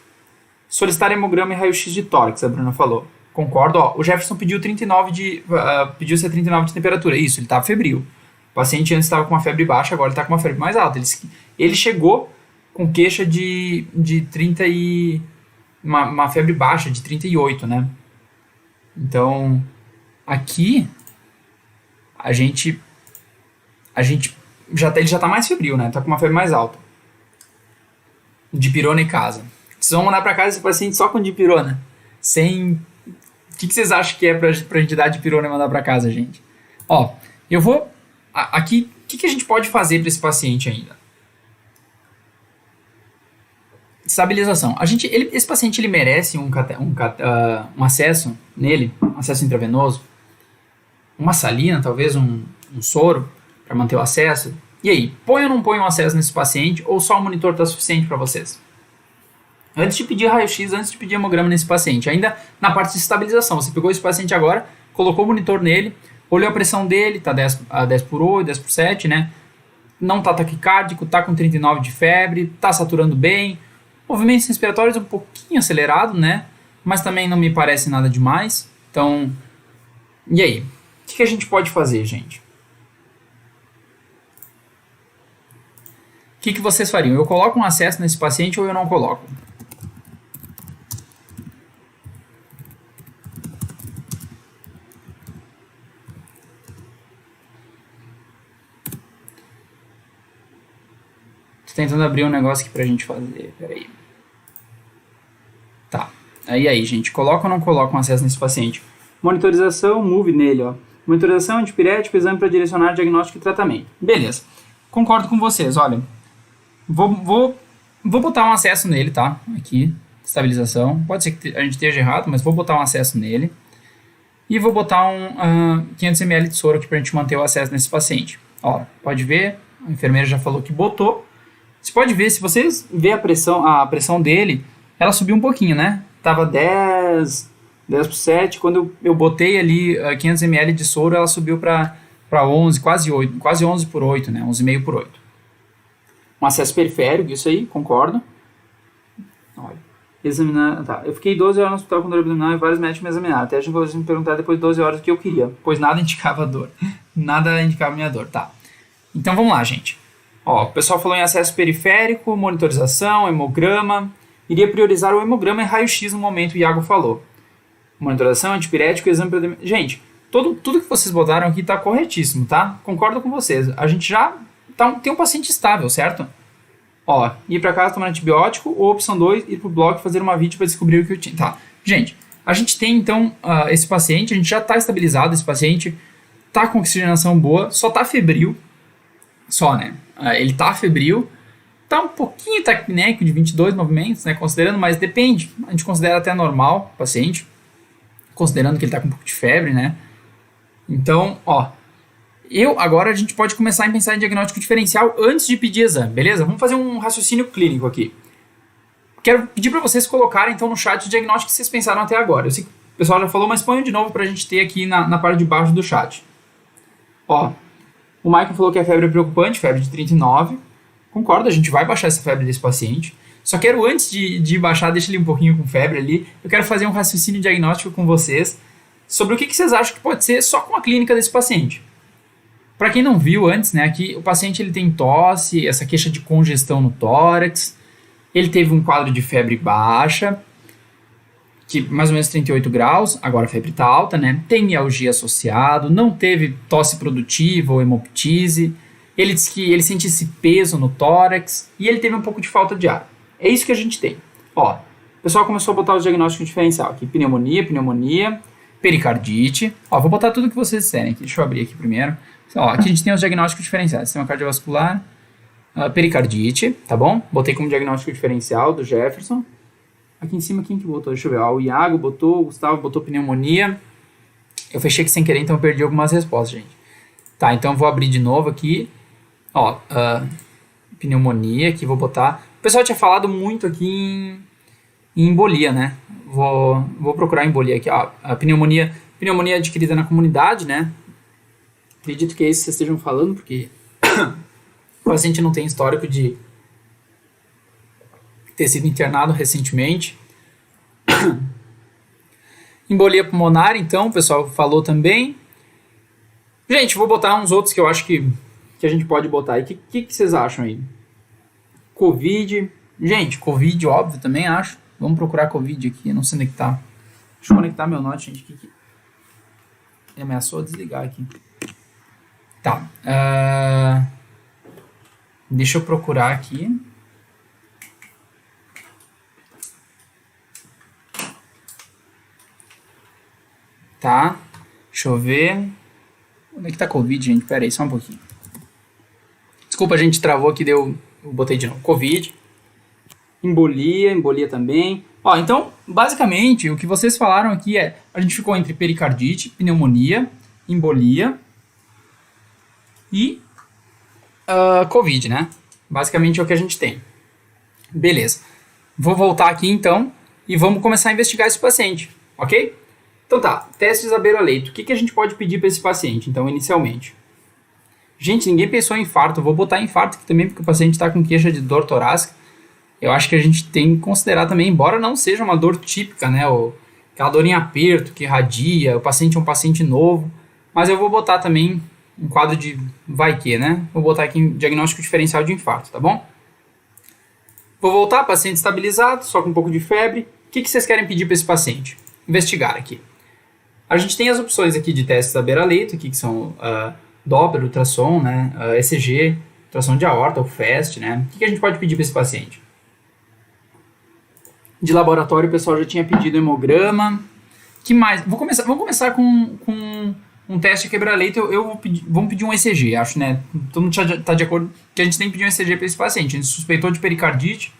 Solicitar hemograma e raio-x de tórax, a Bruna falou. Concordo, ó, o Jefferson pediu 39 pediu ser 39 de temperatura. Isso, ele estava febril. O paciente antes estava com uma febre baixa, agora ele está com uma febre mais alta. Ele chegou com queixa de 30 e... Uma febre baixa de 38, né? Então, aqui, ele já está mais febril, né? Está com uma febre mais alta. Dipirona em casa. Vocês vão mandar para casa esse paciente só com dipirona. Sem... O que vocês acham que é pra gente dar dipirona e mandar para casa, gente? Ó, eu vou... Aqui, o que a gente pode fazer para esse paciente ainda? Estabilização. Esse paciente ele merece um acesso nele, um acesso intravenoso, uma salina, talvez um soro para manter o acesso. E aí, põe ou não põe um acesso nesse paciente ou só o monitor está suficiente para vocês? Antes de pedir raio-x, antes de pedir hemograma nesse paciente, ainda na parte de estabilização, você pegou esse paciente agora, colocou o monitor nele, olhou a pressão dele, tá 10 por 8, 10 por 7, né? não está taquicárdico, está com 39 de febre, está saturando bem, movimentos respiratórios um pouquinho acelerado, né? Mas também não me parece nada demais. Então, e aí? O que a gente pode fazer, gente? O que vocês fariam? Eu coloco um acesso nesse paciente ou eu não coloco? Tô tentando abrir um negócio aqui pra gente fazer. Peraí. Tá. Aí, gente. Coloca ou não coloca um acesso nesse paciente? Monitorização, move nele, ó. Monitorização, antipirético, exame para direcionar diagnóstico e tratamento. Beleza. Concordo com vocês, olha. Vou botar um acesso nele, tá? Aqui, estabilização. Pode ser que a gente esteja errado, mas vou botar um acesso nele. E vou botar um 500 ml de soro aqui pra gente manter o acesso nesse paciente. Ó, pode ver, a enfermeira já falou que botou. Você pode ver, se vocês ver a pressão dele, ela subiu um pouquinho, né? Tava 10 por 7. Quando eu botei ali 500 ml de soro, ela subiu para 11, quase 8, quase 11 por 8, né? 11,5 por 8. Um acesso periférico, isso aí, concordo. Olha, examinar, tá. Eu fiquei 12 horas no hospital com dor abdominal e vários médicos me examinaram. Até a gente me perguntar depois de 12 horas o que eu queria, pois nada indicava dor. Nada indicava minha dor, tá. Então vamos lá, gente. Ó, o pessoal falou em acesso periférico, monitorização, hemograma. Iria priorizar o hemograma e raio-x no momento, o Iago falou. Monitorização, antipirético, exame... Gente, tudo que vocês botaram aqui tá corretíssimo, tá? Concordo com vocês. A gente já tem um paciente estável, certo? Ó, ir pra casa tomar antibiótico, ou opção 2, ir pro bloco e fazer uma vídeo para descobrir o que eu tinha. Tá, gente, a gente tem então esse paciente, a gente já tá estabilizado, esse paciente tá com oxigenação boa, só tá febril, só, né? Ele tá febril, tá um pouquinho taquipnéico de 22 movimentos, né? Considerando, mas depende, a gente considera até normal o paciente, considerando que ele tá com um pouco de febre, né? Então, ó, agora a gente pode começar a pensar em diagnóstico diferencial antes de pedir exame, beleza? Vamos fazer um raciocínio clínico aqui. Quero pedir para vocês colocarem então no chat o diagnóstico que vocês pensaram até agora. Eu sei que o pessoal já falou, mas ponham de novo para a gente ter aqui na parte de baixo do chat. Ó, o Michael falou que a febre é preocupante, febre de 39. Concordo, a gente vai baixar essa febre desse paciente. Só quero, antes de baixar, deixa ele um pouquinho com febre ali, eu quero fazer um raciocínio diagnóstico com vocês sobre o que vocês acham que pode ser só com a clínica desse paciente. Para quem não viu antes, né, aqui o paciente ele tem tosse, essa queixa de congestão no tórax, ele teve um quadro de febre baixa, que mais ou menos 38 graus, agora a febre está alta, né, tem mialgia associado, não teve tosse produtiva ou hemoptise, ele disse que ele sente esse peso no tórax e ele teve um pouco de falta de ar. É isso que a gente tem. Ó, o pessoal começou a botar os diagnósticos diferencial aqui, pneumonia, pericardite. Ó, vou botar tudo que vocês disserem aqui, deixa eu abrir aqui primeiro. Ó, aqui a gente tem os diagnósticos diferenciais, sistema cardiovascular, pericardite, tá bom? Botei como diagnóstico diferencial do Jefferson. Aqui em cima, quem que botou? Deixa eu ver, ó, o Iago botou, o Gustavo botou pneumonia. Eu fechei aqui sem querer, então eu perdi algumas respostas, gente. Tá, então eu vou abrir de novo aqui. Ó, pneumonia, aqui vou botar. O pessoal tinha falado muito aqui em embolia, né? Vou procurar embolia aqui, ó. A pneumonia adquirida na comunidade, né? Acredito que é isso que vocês estejam falando, porque o paciente não tem histórico de ter sido internado recentemente. Embolia pulmonar, então, o pessoal falou também. Gente, vou botar uns outros que eu acho que a gente pode botar aí. O que vocês acham aí? Covid. Gente, Covid, óbvio, também acho. Vamos procurar Covid aqui, não sei onde é que tá. Deixa eu conectar meu note, gente. Ele ameaçou desligar aqui. Tá. Deixa eu procurar aqui. Tá. Deixa eu ver. Onde é que tá Covid, gente? Pera aí, só um pouquinho. Desculpa, a gente travou aqui, eu botei de novo. Covid. Embolia também. Ó, então, basicamente, o que vocês falaram aqui a gente ficou entre pericardite, pneumonia, embolia e Covid, né? Basicamente é o que a gente tem. Beleza. Vou voltar aqui, então, e vamos começar a investigar esse paciente, ok? Então tá, teste de Isabela Leito. O que a gente pode pedir para esse paciente, então, inicialmente? Gente, ninguém pensou em infarto. Eu vou botar infarto aqui também, porque o paciente está com queixa de dor torácica. Eu acho que a gente tem que considerar também, embora não seja uma dor típica, né? Aquela dor em aperto, que irradia, o paciente é um paciente novo. Mas eu vou botar também um quadro de vai que, né? Vou botar aqui um diagnóstico diferencial de infarto, tá bom? Vou voltar, paciente estabilizado, só com um pouco de febre. O que vocês querem pedir para esse paciente? Investigar aqui. A gente tem as opções aqui de testes da beira-leito, aqui que são Doppler, ultrassom, né? ECG, ultrassom de aorta, o FAST, né? O que a gente pode pedir para esse paciente? De laboratório, o pessoal já tinha pedido hemograma. Que mais? Vamos começar com um teste de quebra-leito. Vamos pedir um ECG, acho, né? Todo mundo está de acordo que a gente tem que pedir um ECG para esse paciente. A gente suspeitou de pericardite.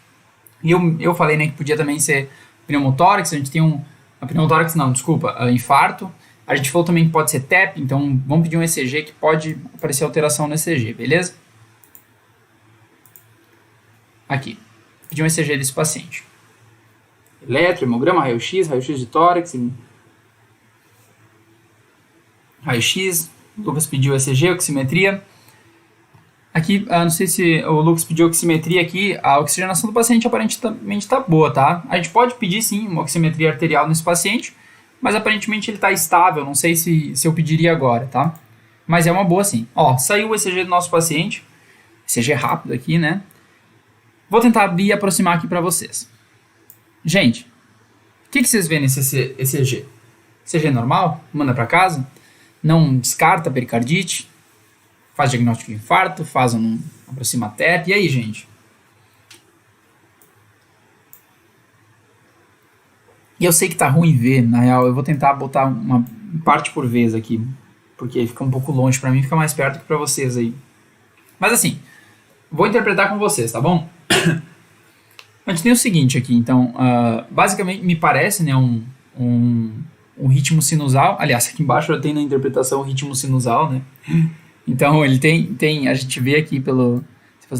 E eu falei, né, que podia também ser pneumotórax. A gente tem pneumotórax não, desculpa, infarto. A gente falou também que pode ser TEP, então vamos pedir um ECG que pode aparecer alteração no ECG, beleza? Aqui, pedir um ECG desse paciente. Eletro, hemograma, raio-x de tórax, raio-x, o Lucas pediu ECG, oximetria. Aqui, não sei se o Lucas pediu oximetria aqui, a oxigenação do paciente aparentemente está boa, tá? A gente pode pedir sim uma oximetria arterial nesse paciente, mas aparentemente ele está estável, não sei se eu pediria agora, tá? Mas é uma boa sim. Ó, saiu o ECG do nosso paciente, ECG rápido aqui, né? Vou tentar abrir e aproximar aqui para vocês. Gente, o que vocês veem nesse ECG? ECG normal? Manda para casa? Não descarta pericardite? Faz diagnóstico de infarto? Aproxima a TEP? E aí, gente? E eu sei que tá ruim ver, na real, eu vou tentar botar uma parte por vez aqui, porque fica um pouco longe para mim, fica mais perto que para vocês aí. Mas assim, vou interpretar com vocês, tá bom? A gente tem o seguinte aqui, então, basicamente me parece, né, um ritmo sinusal. Aliás, aqui embaixo eu tenho na interpretação o ritmo sinusal, né? Então ele tem a gente vê aqui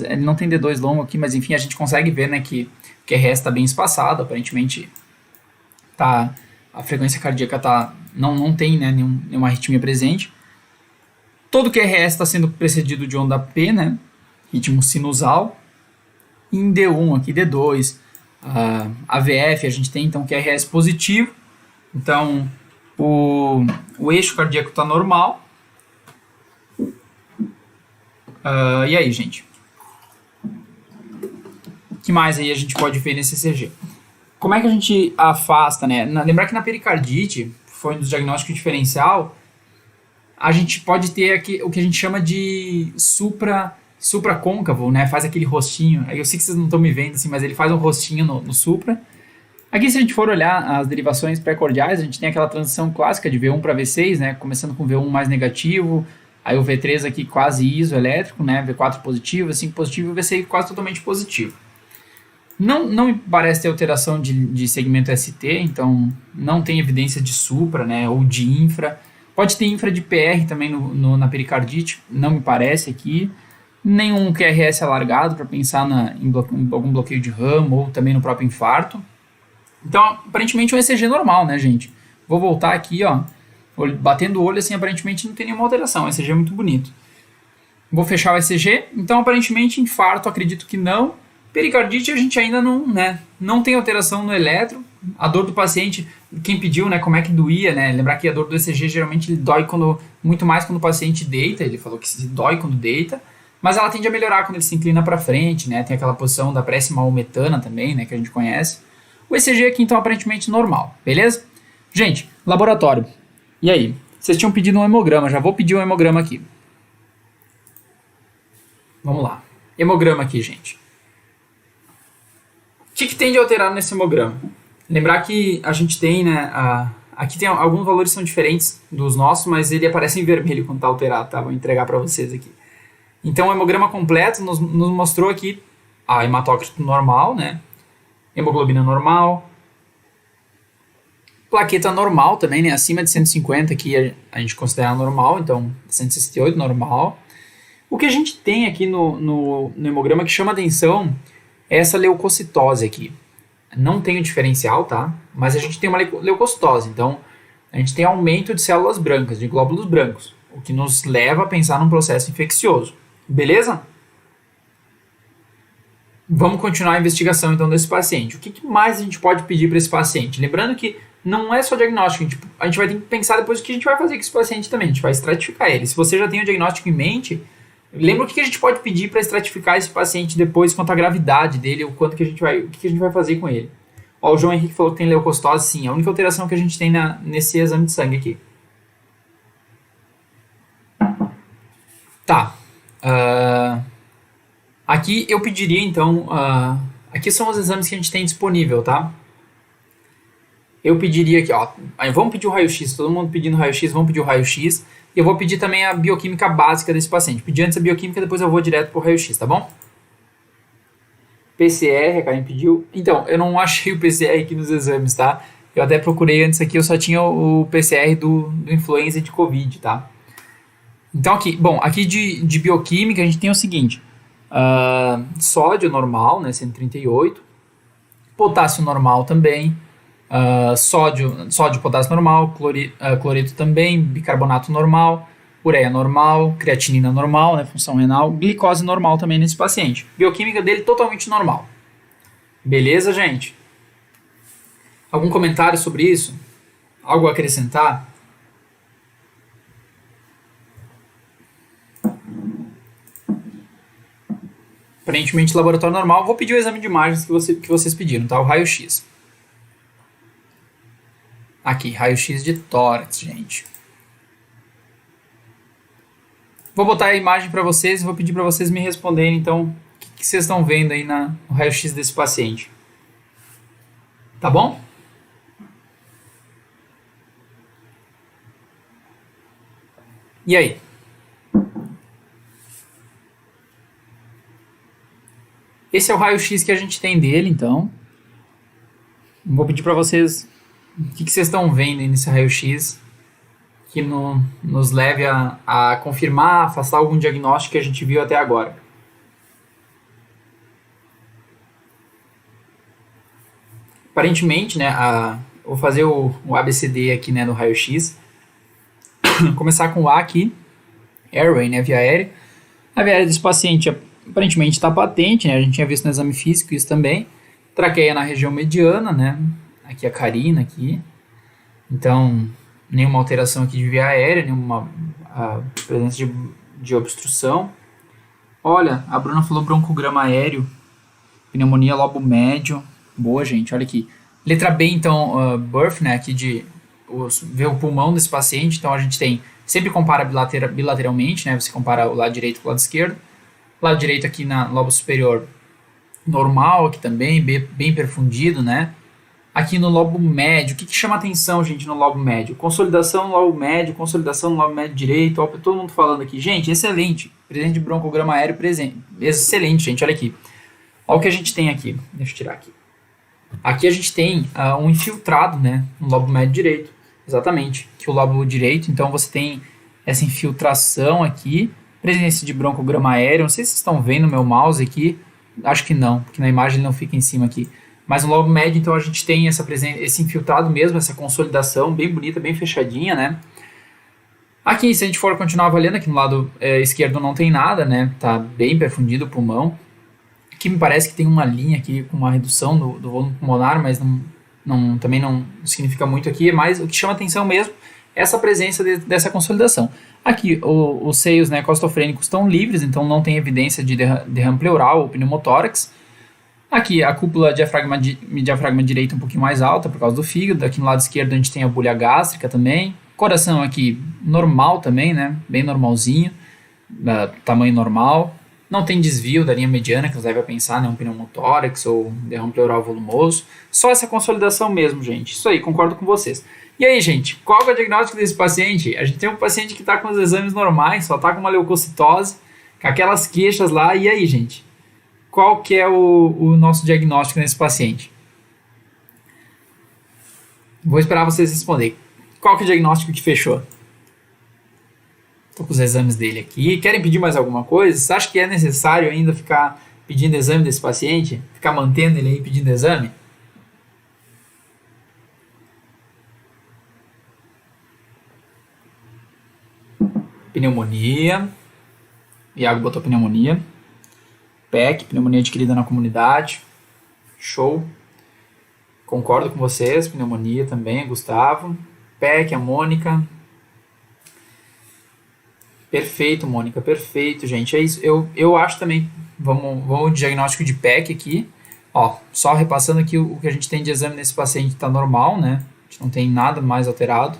ele não tem D2 longo aqui, mas enfim, a gente consegue ver, né, que o QRS está bem espaçado, aparentemente a frequência cardíaca não tem, né, nenhuma arritmia presente. Todo o QRS está sendo precedido de onda P, né, ritmo sinusal. Em D1 aqui, D2, AVF, a gente tem então QRS positivo, então o eixo cardíaco está normal. E aí, gente? O que mais aí a gente pode ver nesse ECG? Como é que a gente afasta, né? Lembrar que na pericardite, foi um dos diagnósticos diferencial, a gente pode ter aqui o que a gente chama de supracôncavo, né? Faz aquele rostinho. Eu sei que vocês não estão me vendo assim, mas ele faz um rostinho no supra. Aqui, se a gente for olhar as derivações pré-cordiais, a gente tem aquela transição clássica de V1 para V6, né? Começando com V1 mais negativo, aí o V3 aqui quase isoelétrico, né? V4 positivo, V5 positivo e o V6 quase totalmente positivo. Não me parece ter alteração de segmento ST, então não tem evidência de supra, né? Ou de infra. Pode ter infra de PR também na pericardite, não me parece aqui. Nenhum QRS alargado para pensar em algum bloqueio de ramo ou também no próprio infarto. Então, aparentemente é um ECG normal, né, gente? Vou voltar aqui, ó, batendo o olho, assim, aparentemente não tem nenhuma alteração. O ECG é muito bonito. Vou fechar o ECG. Então, aparentemente, infarto, acredito que não. Pericardite, a gente ainda não tem alteração no eletro. A dor do paciente, quem pediu, né, como é que doía, né? Lembrar que a dor do ECG geralmente ele dói muito mais quando o paciente deita. Ele falou que se dói quando deita. Mas ela tende a melhorar quando ele se inclina para frente, né? Tem aquela posição da prece maometana também, né? Que a gente conhece. O ECG aqui, então, aparentemente normal, beleza? Gente, laboratório. E aí? Vocês tinham pedido um hemograma, já vou pedir um hemograma aqui. Vamos lá. Hemograma aqui, gente. O que tem de alterado nesse hemograma? Lembrar que a gente tem, né? Aqui tem alguns valores que são diferentes dos nossos, mas ele aparece em vermelho quando está alterado, tá? Vou entregar para vocês aqui. Então, o hemograma completo nos mostrou aqui a hematócrito normal, né? Hemoglobina normal. Plaqueta normal também, né? Acima de 150, que a gente considera normal, então 168 normal. O que a gente tem aqui no hemograma que chama atenção é essa leucocitose aqui. Não tem o diferencial, tá? Mas a gente tem uma leucocitose, então a gente tem aumento de células brancas, de glóbulos brancos. O que nos leva a pensar num processo infeccioso. Beleza? Vamos continuar a investigação então desse paciente. O que mais a gente pode pedir para esse paciente? Lembrando que não é só diagnóstico, a gente vai ter que pensar depois o que a gente vai fazer com esse paciente também. A gente vai estratificar ele. Se você já tem o diagnóstico em mente, lembra o que a gente pode pedir para estratificar esse paciente depois quanto à gravidade dele, o que a gente vai fazer com ele. Ó, o João Henrique falou que tem leucocitose, sim. É a única alteração que a gente tem nesse exame de sangue aqui. Tá. Aqui eu pediria, então... aqui são os exames que a gente tem disponível, tá? Eu pediria aqui, ó... Vamos pedir o raio-x. Todo mundo pedindo raio-x, vamos pedir o raio-x. E eu vou pedir também a bioquímica básica desse paciente. Pedir antes a bioquímica, depois eu vou direto pro raio-x, tá bom? PCR, a Karen pediu. Então, eu não achei o PCR aqui nos exames, tá? Eu até procurei antes aqui, eu só tinha o PCR do influenza e de Covid, tá? Então aqui, bom, aqui de bioquímica a gente tem o seguinte. Sódio normal, né, 138. Potássio normal também. Sódio, potássio normal. Cloreto também. Bicarbonato normal. Ureia normal, creatinina normal, né, função renal, glicose normal também nesse paciente. Bioquímica dele totalmente normal. Beleza, gente? Algum comentário sobre isso? Algo a acrescentar? Aparentemente laboratório normal. Vou pedir o exame de imagens que vocês pediram, tá? O raio-x. Aqui, raio-x de tórax, gente. Vou botar a imagem para vocês e vou pedir para vocês me responderem, então, o que vocês estão vendo aí no raio-x desse paciente. Tá bom? E aí? Esse é o raio-x que a gente tem dele, então. Vou pedir para vocês o que vocês estão vendo aí nesse raio-x que nos leve a confirmar, afastar algum diagnóstico que a gente viu até agora. Aparentemente, né, vou fazer o ABCD aqui, né, no raio-x. Começar com o A aqui, airway, né, via aérea. A via aérea desse paciente aparentemente está patente, né, a gente tinha visto no exame físico isso também. Traqueia na região mediana, né, aqui a carina, aqui. Então, nenhuma alteração aqui de via aérea, nenhuma presença de obstrução. Olha, a Bruna falou broncograma aéreo, pneumonia lobo médio. Boa, gente, olha aqui. Letra B, então, birth, né, aqui ver o pulmão desse paciente. Então, a gente sempre compara bilateralmente, né, você compara o lado direito com o lado esquerdo. O lado direito aqui no lobo superior normal, aqui também, bem perfundido, né. Aqui no lobo médio, o que chama atenção, gente, no lobo médio? Consolidação no lobo médio direito, ó, todo mundo falando aqui. Gente, excelente. Presente de broncograma aéreo presente. Excelente, gente, olha aqui. Olha o que a gente tem aqui. Deixa eu tirar aqui. Aqui a gente tem um infiltrado, né, no lobo médio direito. Exatamente. Aqui o lobo direito, então você tem essa infiltração aqui. Presença de broncograma aéreo. Não sei se vocês estão vendo o meu mouse aqui. Acho que não, porque na imagem ele não fica em cima aqui. Mas no lobo médio, então, a gente tem esse infiltrado mesmo, essa consolidação bem bonita, bem fechadinha, né? Aqui, se a gente for continuar avaliando, aqui no lado esquerdo não tem nada, né? Tá bem perfundido o pulmão. Aqui me parece que tem uma linha aqui com uma redução do volume pulmonar, mas também não significa muito aqui. Mas o que chama atenção mesmo é essa presença dessa consolidação. Aqui, os seios, né, costofrênicos estão livres, então não tem evidência de derrame pleural ou pneumotórax. Aqui a cúpula diafragma direita um pouquinho mais alta por causa do fígado. Aqui no lado esquerdo a gente tem a bolha gástrica também. Coração aqui normal também, né? Bem normalzinho, tamanho normal. Não tem desvio da linha mediana que nos leva a pensar, né? Um pneumotórax ou derrame pleural volumoso. Só essa consolidação mesmo, gente. Isso aí, concordo com vocês. E aí, gente, qual é o diagnóstico desse paciente? A gente tem um paciente que está com os exames normais, só está com uma leucocitose, com aquelas queixas lá. E aí, gente? Qual que é o nosso diagnóstico nesse paciente? Vou esperar vocês responderem. Qual que é o diagnóstico que fechou? Estou com os exames dele aqui. Querem pedir mais alguma coisa? Você acha que é necessário ainda ficar pedindo exame desse paciente? Ficar mantendo ele aí pedindo exame? Pneumonia. Iago botou pneumonia. PEC, pneumonia adquirida na comunidade. Show. Concordo com vocês, pneumonia também, Gustavo. PEC, a Mônica. Perfeito, Mônica, perfeito, gente. É isso. Eu acho também. Vamos de diagnóstico de PEC aqui. Ó, só repassando aqui o que a gente tem de exame nesse paciente está normal, né? A gente não tem nada mais alterado.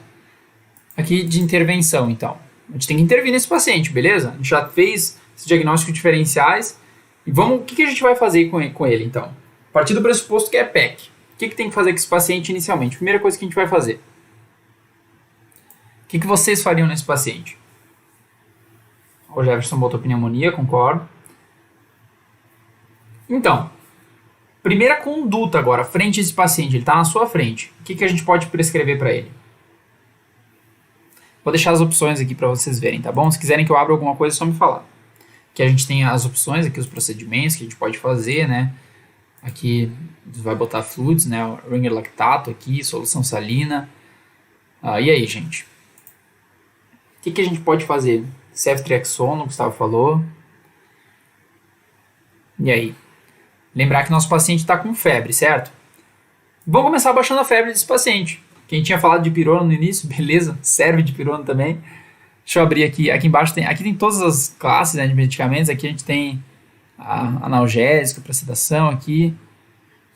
Aqui de intervenção, então. A gente tem que intervir nesse paciente, beleza? A gente já fez esses diagnósticos diferenciais. E o que a gente vai fazer com ele, então? A partir do pressuposto que é PEC. O que tem que fazer com esse paciente inicialmente? Primeira coisa que a gente vai fazer. O que vocês fariam nesse paciente? O Jefferson botou pneumonia, concordo. Então, primeira conduta agora, frente a esse paciente, ele está na sua frente. O que a gente pode prescrever para ele? Vou deixar as opções aqui para vocês verem, tá bom? Se quiserem que eu abra alguma coisa, é só me falar. Que a gente tem as opções aqui, os procedimentos que a gente pode fazer, né? Aqui vai botar fluids, né? O Ringer lactato aqui, solução salina. E aí, gente? O que a gente pode fazer? Ceftriaxona, o Gustavo falou. E aí? Lembrar que nosso paciente está com febre, certo? Vamos começar baixando a febre desse paciente. Quem tinha falado de pirona no início, beleza? Serve de pirona também. Deixa eu abrir aqui. Aqui embaixo tem todas as classes, né, de medicamentos. Aqui a gente tem analgésico para sedação aqui.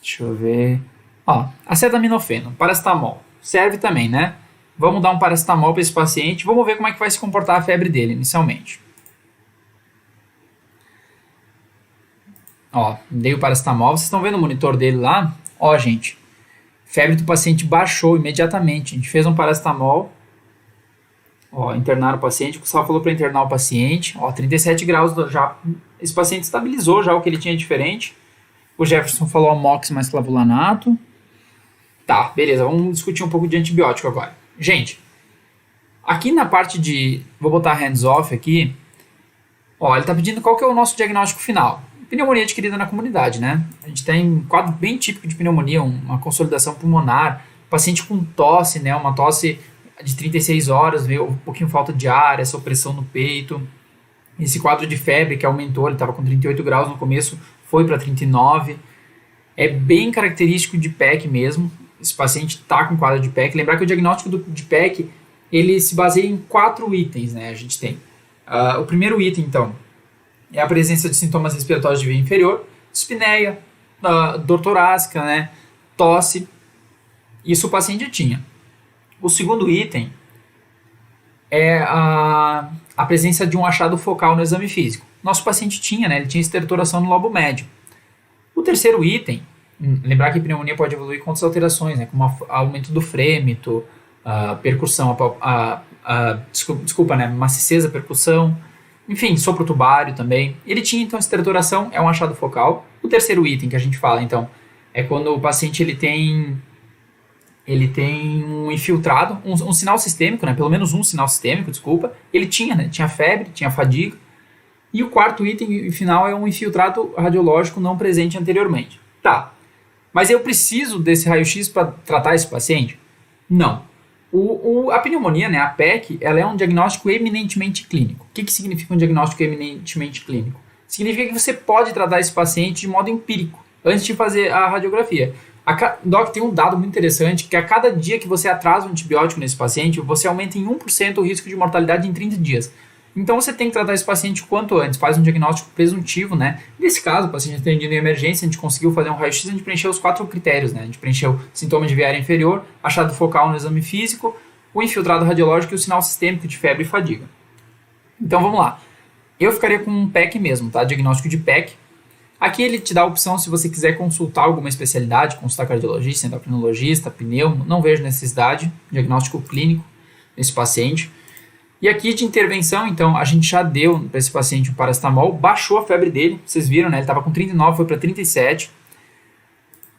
Deixa eu ver. Ó, acetaminofeno, paracetamol. Serve também, né? Vamos dar um paracetamol para esse paciente. Vamos ver como é que vai se comportar a febre dele inicialmente. Ó, dei o paracetamol. Vocês estão vendo o monitor dele lá? Ó, gente. Febre do paciente baixou imediatamente. A gente fez um paracetamol. Ó, internaram o paciente. O Gustavo falou para internar o paciente. Ó, 37 graus já. Esse paciente estabilizou já o que ele tinha diferente. O Jefferson falou amox mais clavulanato. Tá, beleza. Vamos discutir um pouco de antibiótico agora. Gente, aqui na parte de... Vou botar hands off aqui. Ó, ele tá pedindo qual que é o nosso diagnóstico final. Pneumonia adquirida na comunidade, né? A gente tem um quadro bem típico de pneumonia, uma consolidação pulmonar, paciente com tosse, né? Uma tosse de 36 horas, veio um pouquinho falta de ar, essa opressão no peito. Esse quadro de febre que aumentou, ele estava com 38 graus no começo, foi para 39. É bem característico de PEC mesmo. Esse paciente está com quadro de PEC. Lembrar que o diagnóstico de PEC, ele se baseia em 4 itens, né? A gente tem. O primeiro item, então, é a presença de sintomas respiratórios de via inferior, dispneia, dor torácica, né? Tosse. Isso o paciente já tinha. O segundo item é a presença de um achado focal no exame físico. Nosso paciente tinha, né? Ele tinha estertoração no lobo médio. O terceiro item, lembrar que a pneumonia pode evoluir com outras alterações, né? Como aumento do frêmito, percussão, né? Maciçeza, percussão, enfim, sopro tubário também. Ele tinha, então, estertoração, é um achado focal. O terceiro item que a gente fala, então, é quando o paciente ele tem um infiltrado, um sinal sistêmico, né? Pelo menos um sinal sistêmico, desculpa. Ele tinha, né? Tinha febre, tinha fadiga. E o quarto item final é um infiltrado radiológico não presente anteriormente. Tá, mas eu preciso desse raio-x para tratar esse paciente? Não. A pneumonia, né, a PEC, ela é um diagnóstico eminentemente clínico. O que significa um diagnóstico eminentemente clínico? Significa que você pode tratar esse paciente de modo empírico, antes de fazer a radiografia. Doc, tem um dado muito interessante, que a cada dia que você atrasa um antibiótico nesse paciente, você aumenta em 1% o risco de mortalidade em 30 dias. Então você tem que tratar esse paciente quanto antes, faz um diagnóstico presuntivo, né? Nesse caso, o paciente atendido em emergência, a gente conseguiu fazer um raio-x, a gente preencheu os 4 critérios, né? A gente preencheu sintomas de via aérea inferior, achado focal no exame físico, o infiltrado radiológico e o sinal sistêmico de febre e fadiga. Então vamos lá. Eu ficaria com um PEC mesmo, tá? Diagnóstico de PEC. Aqui ele te dá a opção se você quiser consultar alguma especialidade, consultar cardiologista, endocrinologista, pneumo, não vejo necessidade, diagnóstico clínico nesse paciente. E aqui de intervenção, então, a gente já deu para esse paciente um paracetamol, baixou a febre dele, vocês viram, né? Ele estava com 39, foi para 37.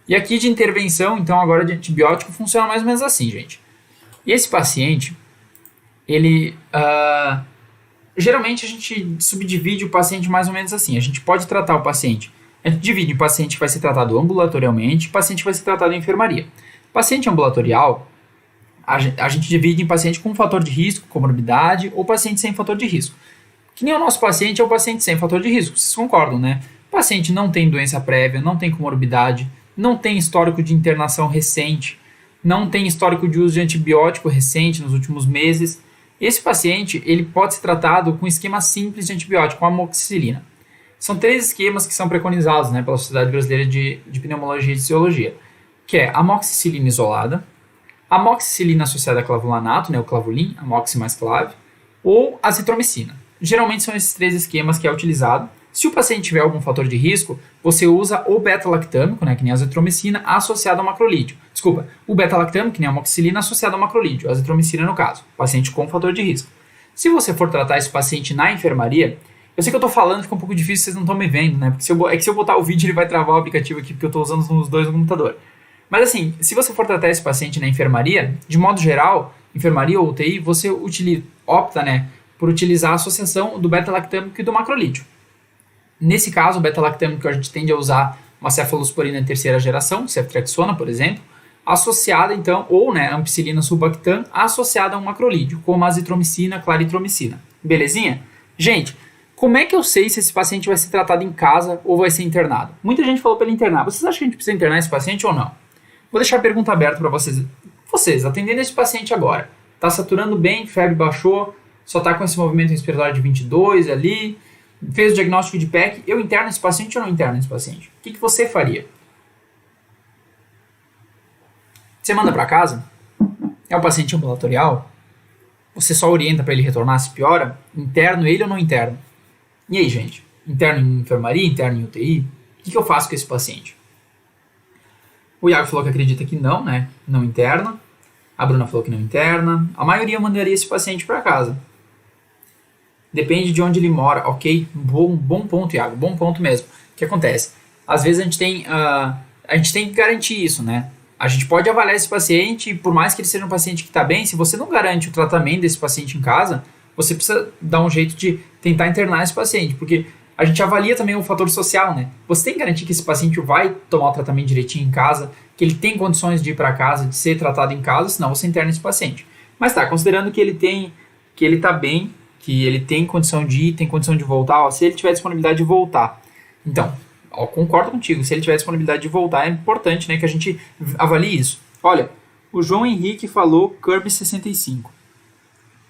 E aqui de intervenção, então, agora de antibiótico, funciona mais ou menos assim, gente. E esse paciente, ele... geralmente a gente subdivide o paciente mais ou menos assim. A gente pode tratar o paciente, a gente divide em paciente que vai ser tratado ambulatorialmente e paciente que vai ser tratado em enfermaria. Paciente ambulatorial, a gente divide em paciente com fator de risco, comorbidade, ou paciente sem fator de risco. Que nem o nosso paciente é o paciente sem fator de risco, vocês concordam, né? O paciente não tem doença prévia, não tem comorbidade, não tem histórico de internação recente, não tem histórico de uso de antibiótico recente nos últimos meses. Esse paciente ele pode ser tratado com esquema simples de antibiótico, com amoxicilina. São 3 esquemas que são preconizados, né, pela Sociedade Brasileira de Pneumologia e Fisiologia, que é amoxicilina isolada, amoxicilina associada a clavulanato, né, o clavulin, amoxi mais clave, ou azitromicina. Geralmente são esses 3 esquemas que é utilizado. Se o paciente tiver algum fator de risco, você usa o beta-lactâmico, né, que nem a azitromicina, associado ao macrolídeo. Desculpa, o beta-lactâmico, que nem a amoxicilina, associado ao macrolídeo, a azitromicina no caso, paciente com fator de risco. Se você for tratar esse paciente na enfermaria, eu sei que eu estou falando, fica um pouco difícil, vocês não estão me vendo, né? Porque se eu botar o vídeo, ele vai travar o aplicativo aqui, porque eu estou usando os dois no computador. Mas assim, se você for tratar esse paciente na enfermaria, de modo geral, enfermaria ou UTI, você opta, né, por utilizar a associação do beta-lactâmico e do macrolídeo. Nesse caso, o beta-lactâmico a gente tende a usar uma cefalosporina em terceira geração, ceftriaxona, por exemplo, associada então, ou né, ampicilina sulbactam, associada a um macrolídeo, como a azitromicina, claritromicina. Belezinha? Gente, como é que eu sei se esse paciente vai ser tratado em casa ou vai ser internado? Muita gente falou para ele internar. Vocês acham que a gente precisa internar esse paciente ou não? Vou deixar a pergunta aberta para vocês. Vocês, atendendo esse paciente agora, está saturando bem, febre baixou, só está com esse movimento respiratório de 22 ali, fez o diagnóstico de PEC, eu interno esse paciente ou não interno esse paciente? O que você faria? Você manda para casa? É um paciente ambulatorial? Você só orienta para ele retornar se piora? Interno ele ou não interno? E aí, gente? Interno em enfermaria? Interno em UTI? O que eu faço com esse paciente? O Iago falou que acredita que não, né? Não interna. A Bruna falou que não interna. A maioria mandaria esse paciente para casa. Depende de onde ele mora, ok? Bom ponto, Iago, bom ponto mesmo. O que acontece? Às vezes a gente tem que garantir isso, né? A gente pode avaliar esse paciente, por mais que ele seja um paciente que está bem, se você não garante o tratamento desse paciente em casa, você precisa dar um jeito de tentar internar esse paciente, porque a gente avalia também o fator social, né? Você tem que garantir que esse paciente vai tomar o tratamento direitinho em casa, que ele tem condições de ir para casa, de ser tratado em casa, senão você interna esse paciente. Mas tá, considerando que ele está bem, que ele tem condição de ir, tem condição de voltar, ó, se ele tiver disponibilidade de voltar. Então, ó, concordo contigo, se ele tiver disponibilidade de voltar, é importante, né, que a gente avalie isso. Olha, o João Henrique falou CURB 65. O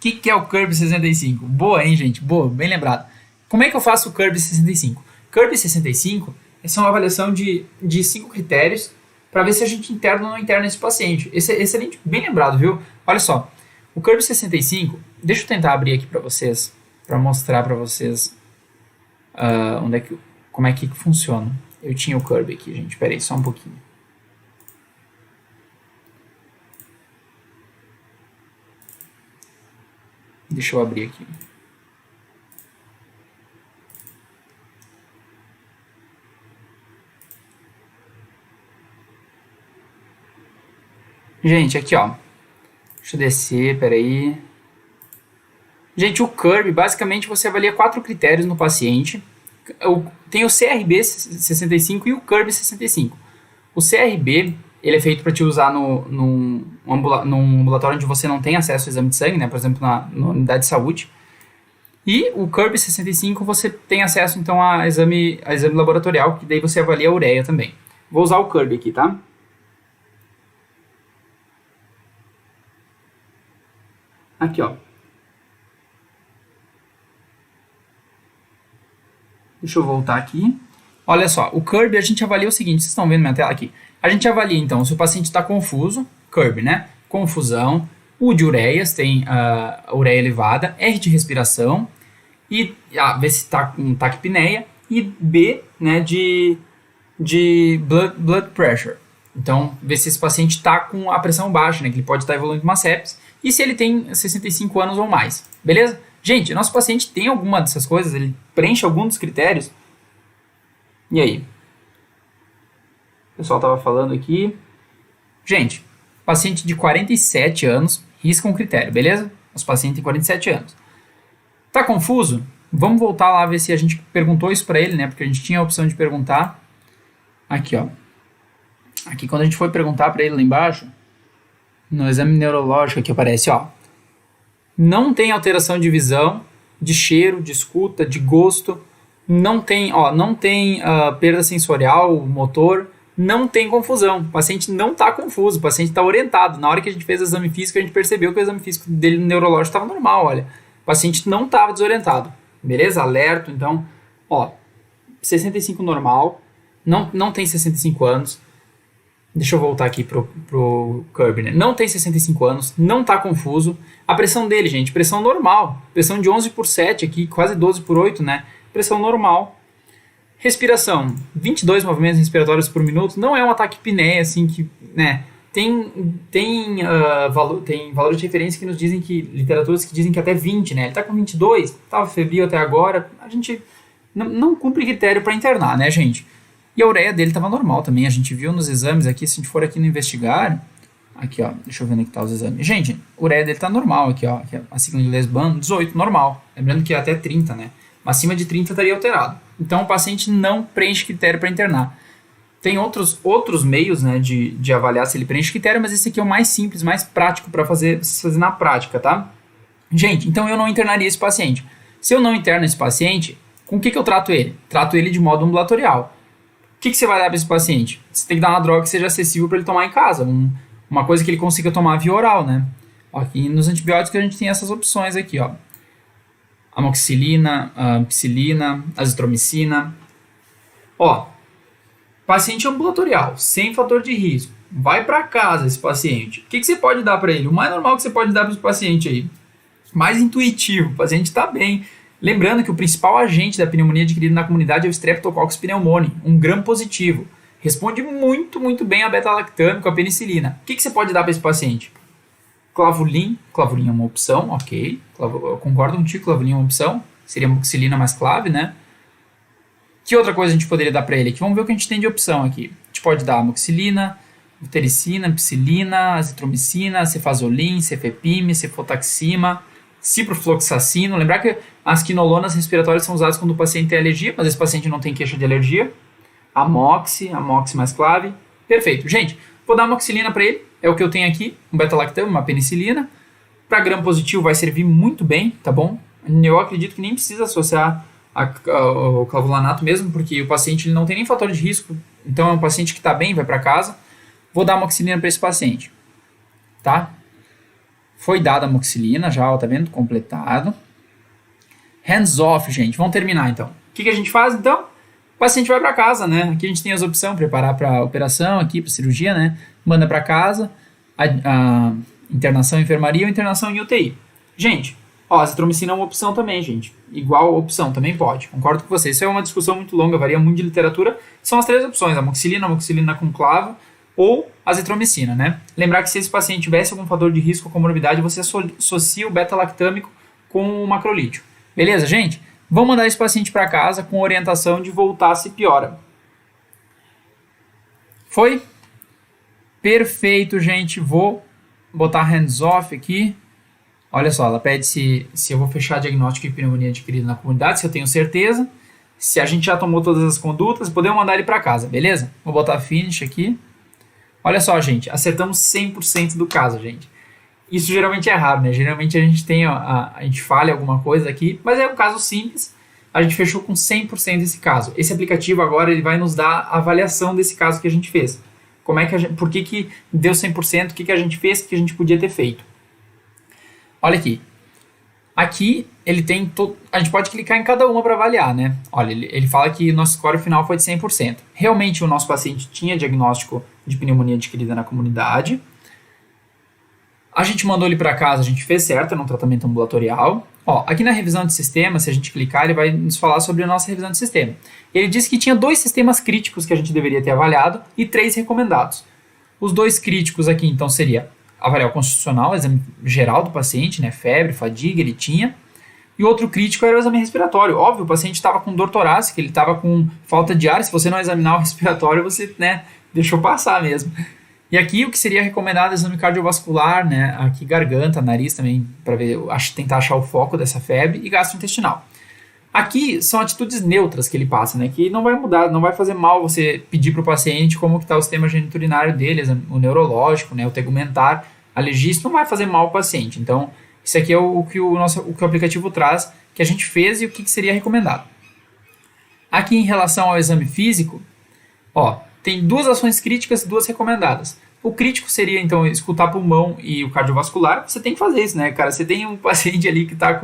que é o CURB 65? Boa, hein, gente? Boa, bem lembrado. Como é que eu faço o CURB 65? CURB 65 é uma avaliação de 5 critérios para ver se a gente interna ou não interna esse paciente. Esse é excelente, bem lembrado, viu? Olha só, o CURB 65, deixa eu tentar abrir aqui para vocês, para mostrar para vocês como é que funciona. Eu tinha o CURB aqui, gente, espera aí, só um pouquinho. Deixa eu abrir aqui. Gente, aqui ó. Deixa eu descer, peraí. Gente, o CURB, basicamente você avalia 4 critérios no paciente. Tem o CRB 65 e o CURB 65. O CRB, ele é feito para te usar num ambulatório onde você não tem acesso ao exame de sangue, né? Por exemplo, na unidade de saúde. E o CURB 65 você tem acesso então a exame laboratorial, que daí você avalia a ureia também. Vou usar o CURB aqui, tá? Aqui, ó. Deixa eu voltar aqui. Olha só, o CURB a gente avalia o seguinte, vocês estão vendo minha tela aqui? A gente avalia então se o paciente está confuso, CURB, né? Confusão, U de ureias, tem a ureia elevada, R de respiração, e ver se está com taquipneia, e B, né, de blood pressure. Então, ver se esse paciente está com a pressão baixa, né, que ele pode estar evoluindo uma sepsis, e se ele tem 65 anos ou mais, beleza? Gente, nosso paciente tem alguma dessas coisas, ele preenche algum dos critérios. E aí? O pessoal estava falando aqui. Gente, paciente de 47 anos, risca um critério, beleza? Nosso paciente tem 47 anos. Tá confuso? Vamos voltar lá ver se a gente perguntou isso para ele, né? Porque a gente tinha a opção de perguntar. Aqui, ó. Aqui, quando a gente foi perguntar para ele lá embaixo, No exame neurológico aqui aparece, ó, não tem alteração de visão, de cheiro, de escuta, de gosto, não tem perda sensorial, motor, não tem confusão. O paciente não está confuso, o paciente está orientado. Na hora que a gente fez o exame físico, a gente percebeu que o exame físico dele neurológico estava normal, olha. O paciente não estava desorientado. Beleza? Alerta, então, ó, 65 normal, não tem 65 anos. Deixa eu voltar aqui pro Kirby, né? Não tem 65 anos, não tá confuso. A pressão dele, gente, pressão normal. Pressão de 11/7 aqui, quase 12/8, né? Pressão normal. Respiração, 22 movimentos respiratórios por minuto. Não é um ataque apneia, assim, que, né? Tem valores de referência que nos dizem que, literaturas que dizem que até 20, né? Ele tá com 22, tava febril até agora. A gente não cumpre critério para internar, né, gente? E a ureia dele estava normal também, a gente viu nos exames aqui, se a gente for aqui no investigar, aqui ó, deixa eu ver onde que tá os exames. Gente, a ureia dele tá normal aqui ó, aqui, a sigla em inglês BAN, 18, normal. Lembrando que é até 30, né? Acima de 30 estaria alterado. Então o paciente não preenche critério para internar. Tem outros meios, né, de avaliar se ele preenche critério, mas esse aqui é o mais simples, mais prático para fazer na prática, tá? Gente, então eu não internaria esse paciente. Se eu não interno esse paciente, com o que eu trato ele? Trato ele de modo ambulatorial. O que você vai dar para esse paciente? Você tem que dar uma droga que seja acessível para ele tomar em casa. Uma coisa que ele consiga tomar via oral, né? Ó, aqui nos antibióticos a gente tem essas opções aqui, ó. Amoxicilina, ampicilina, azitromicina. Ó, paciente ambulatorial, sem fator de risco. Vai para casa esse paciente. O que você pode dar para ele? O mais normal que você pode dar para esse paciente aí. Mais intuitivo, o paciente está bem. Lembrando que o principal agente da pneumonia adquirida na comunidade é o Streptococcus pneumoniae, um gram positivo. Responde muito, muito bem a beta-lactâmico, a penicilina. O que você pode dar para esse paciente? Clavulin é uma opção, ok. Eu concordo contigo, clavulin é uma opção. Seria amoxicilina mais clave, né? Que outra coisa a gente poderia dar para ele aqui? Vamos ver o que a gente tem de opção aqui. A gente pode dar amoxicilina, utericina, ampicilina, azitromicina, cefazolin, cefepime, cefotaxima, ciprofloxacino. Lembrar que as quinolonas respiratórias são usadas quando o paciente tem alergia, mas esse paciente não tem queixa de alergia. Amoxi mais clave. Perfeito. Gente, vou dar amoxicilina para ele. É o que eu tenho aqui, um beta-lactam, uma penicilina. Para gram positivo vai servir muito bem, tá bom? Eu acredito que nem precisa associar o clavulanato mesmo, porque o paciente ele não tem nem fator de risco. Então é um paciente que está bem, vai para casa. Vou dar amoxicilina para esse paciente. Tá? Foi dada a amoxicilina já, ó, tá vendo? Completado. Hands off, gente. Vamos terminar, então. O que a gente faz, então? O paciente vai para casa, né? Aqui a gente tem as opções, preparar para operação, aqui para cirurgia, né? Manda para casa, a internação em enfermaria ou internação em UTI. Gente, ó, a azitromicina é uma opção também, gente. Igual opção, também pode. Concordo com vocês. Isso é uma discussão muito longa, varia muito de literatura. São as três opções, amoxicilina com clavo ou azitromicina, né? Lembrar que se esse paciente tivesse algum fator de risco ou comorbidade, você associa o beta-lactâmico com o macrolítico. Beleza, gente? Vamos mandar esse paciente para casa com orientação de voltar se piora. Foi? Perfeito, gente. Vou botar hands off aqui. Olha só, ela pede se eu vou fechar diagnóstico de pneumonia adquirida na comunidade, se eu tenho certeza. Se a gente já tomou todas as condutas, podemos mandar ele para casa, beleza? Vou botar finish aqui. Olha só, gente, acertamos 100% do caso, gente. Isso geralmente é raro, né? Geralmente a gente tem a gente falha alguma coisa aqui, mas é um caso simples. A gente fechou com 100% desse caso. Esse aplicativo agora ele vai nos dar a avaliação desse caso que a gente fez. Por que deu 100%, o que a gente fez, o que a gente podia ter feito. Olha aqui. Aqui ele tem a gente pode clicar em cada uma para avaliar, né? Olha, ele fala que o nosso score final foi de 100%. Realmente o nosso paciente tinha diagnóstico de pneumonia adquirida na comunidade. A gente mandou ele para casa, a gente fez certo no tratamento ambulatorial. Ó, aqui na revisão de sistema, se a gente clicar, ele vai nos falar sobre a nossa revisão de sistema. Ele disse que tinha 2 sistemas críticos que a gente deveria ter avaliado e 3 recomendados. Os 2 críticos aqui, então, seria avaliar o constitucional, o exame geral do paciente, né, febre, fadiga, ele tinha. E outro crítico era o exame respiratório. Óbvio, o paciente estava com dor torácica, ele estava com falta de ar. Se você não examinar o respiratório, você, né, deixou passar mesmo. E aqui o que seria recomendado é exame cardiovascular, né? Aqui garganta, nariz também, para ver, tentar achar o foco dessa febre, e gastrointestinal. Aqui são atitudes neutras que ele passa, né? Que não vai mudar, não vai fazer mal você pedir para o paciente como que está o sistema geniturinário dele, o neurológico, né? O tegumentar. alergia, isso não vai fazer mal ao paciente. Então, isso aqui é o que o que o aplicativo traz, que a gente fez e o que seria recomendado. Aqui em relação ao exame físico, ó, tem 2 ações críticas e 2 recomendadas. O crítico seria, então, escutar pulmão e o cardiovascular. Você tem que fazer isso, né, cara? Você tem um paciente ali que está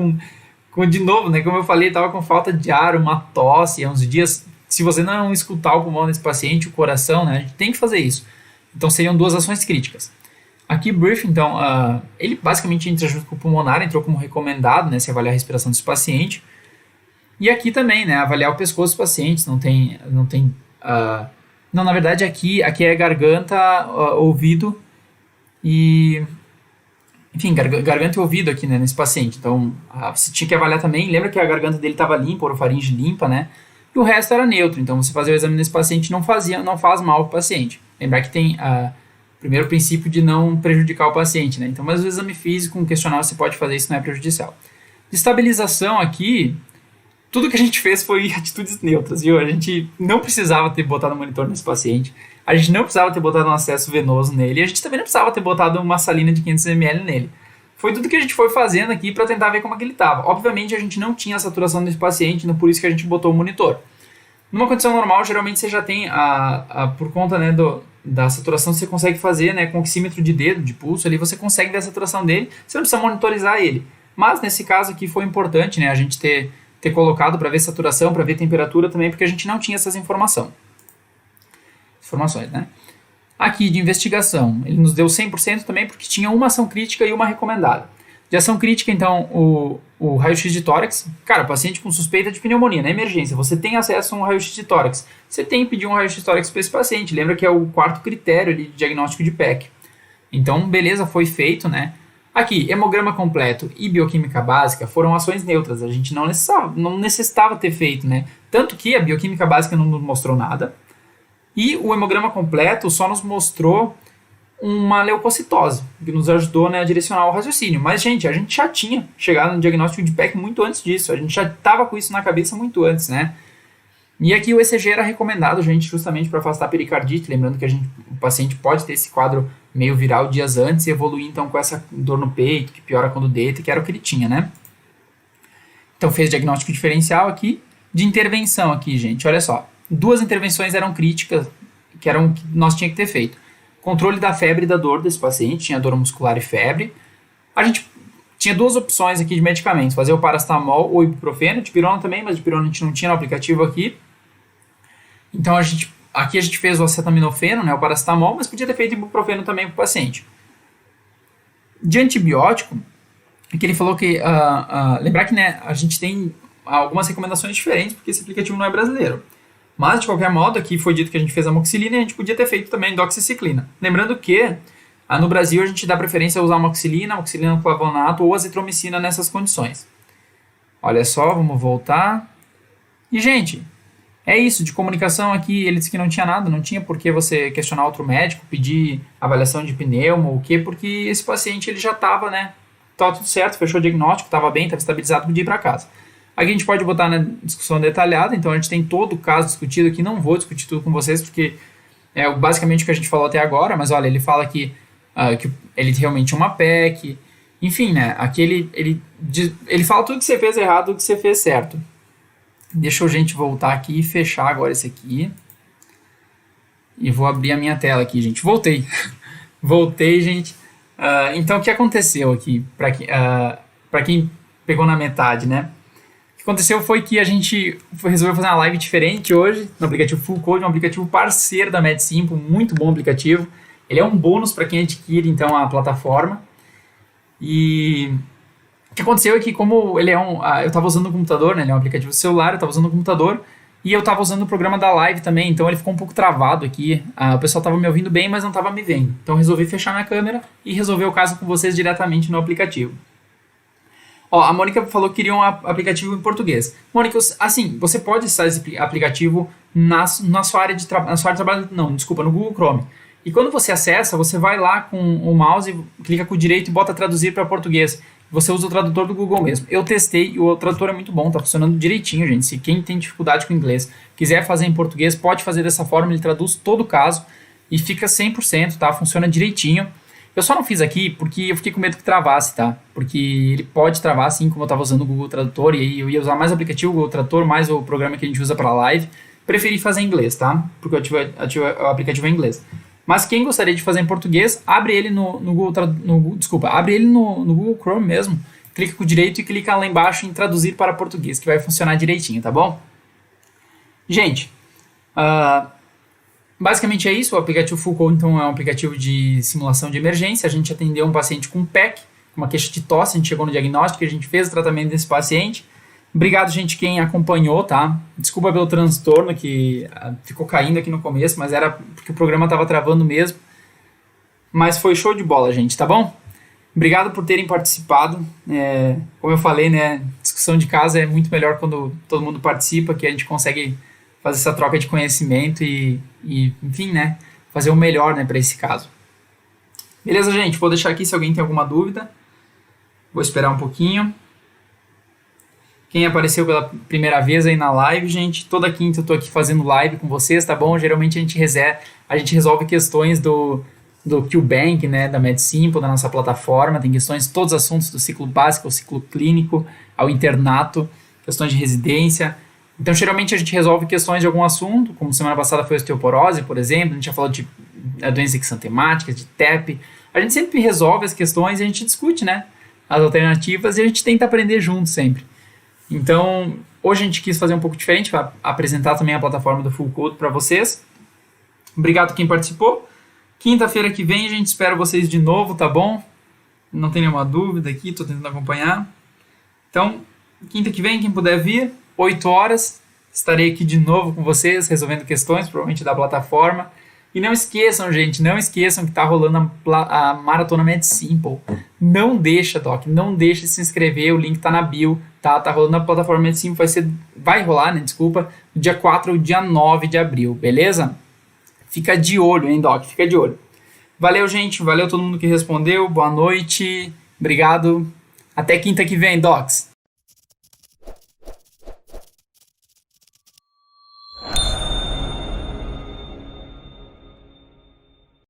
de novo, né, como eu falei, estava com falta de ar, uma tosse há uns dias. Se você não escutar o pulmão desse paciente, o coração, né, a gente tem que fazer isso. Então, seriam 2 ações críticas. Aqui, brief, então, ele basicamente entra junto com o pulmonar, entrou como recomendado, né, se avaliar a respiração desse paciente. E aqui também, né, avaliar o pescoço dos pacientes, não, na verdade, aqui é garganta, ouvido e... Enfim, garganta e ouvido aqui, né, nesse paciente. Então, você tinha que avaliar também. Lembra que a garganta dele estava limpa, a orofaringe limpa, né? E o resto era neutro. Então, você fazer o exame nesse paciente não faz mal para o paciente. Lembrar que tem o primeiro princípio de não prejudicar o paciente, né? Então, mas o exame físico, um questionário, você pode fazer, isso não é prejudicial. De estabilização aqui... Tudo que a gente fez foi atitudes neutras, viu? A gente não precisava ter botado um monitor nesse paciente, a gente não precisava ter botado um acesso venoso nele, e a gente também não precisava ter botado uma salina de 500 ml nele. Foi tudo que a gente foi fazendo aqui para tentar ver como é que ele estava. Obviamente a gente não tinha a saturação desse paciente, por isso que a gente botou o monitor. Numa condição normal, geralmente você já tem, por conta, né, da saturação, você consegue fazer, né, com oxímetro de dedo, de pulso, ali você consegue ver a saturação dele, você não precisa monitorizar ele. Mas nesse caso aqui foi importante, né, a gente ter colocado para ver saturação, para ver temperatura também, porque a gente não tinha essas informações, né? Aqui de investigação, ele nos deu 100% também, porque tinha uma ação crítica e uma recomendada. De ação crítica, então, o raio-x de tórax. Cara, paciente com suspeita de pneumonia, na emergência, você tem acesso a um raio-x de tórax. Você tem que pedir um raio-x de tórax para esse paciente. Lembra que é o 4º critério ali de diagnóstico de PEC. Então, beleza, foi feito, né? Aqui, hemograma completo e bioquímica básica foram ações neutras, a gente não necessitava ter feito, né? Tanto que a bioquímica básica não nos mostrou nada e o hemograma completo só nos mostrou uma leucocitose, que nos ajudou, né, a direcionar o raciocínio. Mas, gente, a gente já tinha chegado no diagnóstico de PEC muito antes disso, a gente já estava com isso na cabeça muito antes, né? E aqui o ECG era recomendado, gente, justamente para afastar a pericardite, lembrando que o paciente pode ter esse quadro meio viral dias antes e evoluir então com essa dor no peito, que piora quando deita, que era o que ele tinha, né? Então fez diagnóstico diferencial aqui. De intervenção aqui, gente, olha só. 2 intervenções eram críticas, que nós tinha que ter feito. Controle da febre e da dor desse paciente, tinha dor muscular e febre. A gente tinha 2 opções aqui de medicamentos, fazer o paracetamol ou ibuprofeno, dipirona também, mas dipirona a gente não tinha no aplicativo aqui. Então aqui a gente fez o acetaminofeno, né, o paracetamol, mas podia ter feito ibuprofeno também para o paciente. De antibiótico, que ele falou que... lembrar que, né, a gente tem algumas recomendações diferentes, porque esse aplicativo não é brasileiro. Mas, de qualquer modo, aqui foi dito que a gente fez amoxicilina e a gente podia ter feito também doxiciclina. Lembrando que no Brasil a gente dá preferência a usar amoxicilina no flavonato ou azitromicina nessas condições. Olha só, vamos voltar. E, gente... É isso, de comunicação aqui, ele disse que não tinha nada, não tinha por que você questionar outro médico, pedir avaliação de pneumo ou o quê, porque esse paciente ele já estava, né, estava tudo certo, fechou o diagnóstico, estava bem, estava estabilizado, podia ir para casa. Aqui a gente pode botar na discussão detalhada, então a gente tem todo o caso discutido aqui, não vou discutir tudo com vocês, porque é basicamente o que a gente falou até agora, mas olha, ele fala que ele realmente é uma PEC, enfim, né, aqui ele fala tudo que você fez errado e o que você fez certo. Deixa eu, gente, voltar aqui e fechar agora esse aqui. E vou abrir a minha tela aqui, gente. Voltei. Voltei, gente. Então, o que aconteceu aqui? Para quem pegou na metade, né? O que aconteceu foi que a gente resolveu fazer uma live diferente hoje no aplicativo Full Code, um aplicativo parceiro da MedSimple, muito bom aplicativo. Ele é um bônus para quem adquire, então, a plataforma. E... o que aconteceu é que como ele é eu estava usando o computador, né, ele é um aplicativo celular, eu estava usando o computador e eu estava usando o programa da live também, então ele ficou um pouco travado aqui, o pessoal estava me ouvindo bem, mas não estava me vendo. Então eu resolvi fechar minha câmera e resolver o caso com vocês diretamente no aplicativo. Ó, a Mônica falou que queria um aplicativo em português. Mônica, assim, você pode usar esse aplicativo na sua área de trabalho, não, desculpa, no Google Chrome. E quando você acessa, você vai lá com o mouse, clica com o direito e bota traduzir para português. Você usa o tradutor do Google mesmo. Eu testei e o tradutor é muito bom, tá funcionando direitinho, gente. Se quem tem dificuldade com inglês quiser fazer em português, pode fazer dessa forma, ele traduz todo o caso e fica 100%, tá? Funciona direitinho. Eu só não fiz aqui porque eu fiquei com medo que travasse, tá? Porque ele pode travar, assim, como eu tava usando o Google Tradutor, e aí eu ia usar mais o aplicativo, o Google Tradutor, mais o programa que a gente usa para live. Preferi fazer em inglês, tá? Porque eu ativo o aplicativo em inglês. Mas quem gostaria de fazer em português, abre ele no Google, abre ele no Google Chrome mesmo. Clica com o direito e clica lá embaixo em traduzir para português, que vai funcionar direitinho, tá bom? Gente, basicamente é isso. O aplicativo Full Code, então, é um aplicativo de simulação de emergência. A gente atendeu um paciente com PEC, com uma queixa de tosse, a gente chegou no diagnóstico, a gente fez o tratamento desse paciente. Obrigado, gente, quem acompanhou, tá? Desculpa pelo transtorno que ficou caindo aqui no começo, mas era porque o programa estava travando mesmo. Mas foi show de bola, gente, tá bom? Obrigado por terem participado. Como eu falei, né, discussão de casa é muito melhor quando todo mundo participa, que a gente consegue fazer essa troca de conhecimento e enfim, né, fazer o melhor, né, para esse caso. Beleza, gente? Vou deixar aqui se alguém tem alguma dúvida. Vou esperar um pouquinho. Quem apareceu pela primeira vez aí na live, gente, toda quinta eu tô aqui fazendo live com vocês, tá bom? Geralmente a gente resolve questões do QBank, né, da MedSimple, da nossa plataforma, tem questões, todos os assuntos do ciclo básico, ao ciclo clínico, ao internato, questões de residência. Então, geralmente a gente resolve questões de algum assunto, como semana passada foi osteoporose, por exemplo, a gente já falou de doenças exantemáticas, de TEP. A gente sempre resolve as questões e a gente discute, né, as alternativas e a gente tenta aprender junto sempre. Então, hoje a gente quis fazer um pouco diferente, para apresentar também a plataforma do Full Code para vocês. Obrigado quem participou. Quinta-feira que vem a gente espera vocês de novo, tá bom? Não tem nenhuma dúvida aqui, estou tentando acompanhar. Então, quinta que vem, quem puder vir, 8 horas, estarei aqui de novo com vocês, resolvendo questões, provavelmente da plataforma. E não esqueçam, gente, não esqueçam que está rolando a Maratona MedSimple. Não deixa, Doc, não deixa de se inscrever, o link está na bio, tá? Tá rolando na plataforma MedSimple, vai rolar, né, desculpa, dia 4 ou dia 9 de abril, beleza? Fica de olho, hein, Doc, fica de olho. Valeu, gente, valeu todo mundo que respondeu, boa noite, obrigado, até quinta que vem, Docs.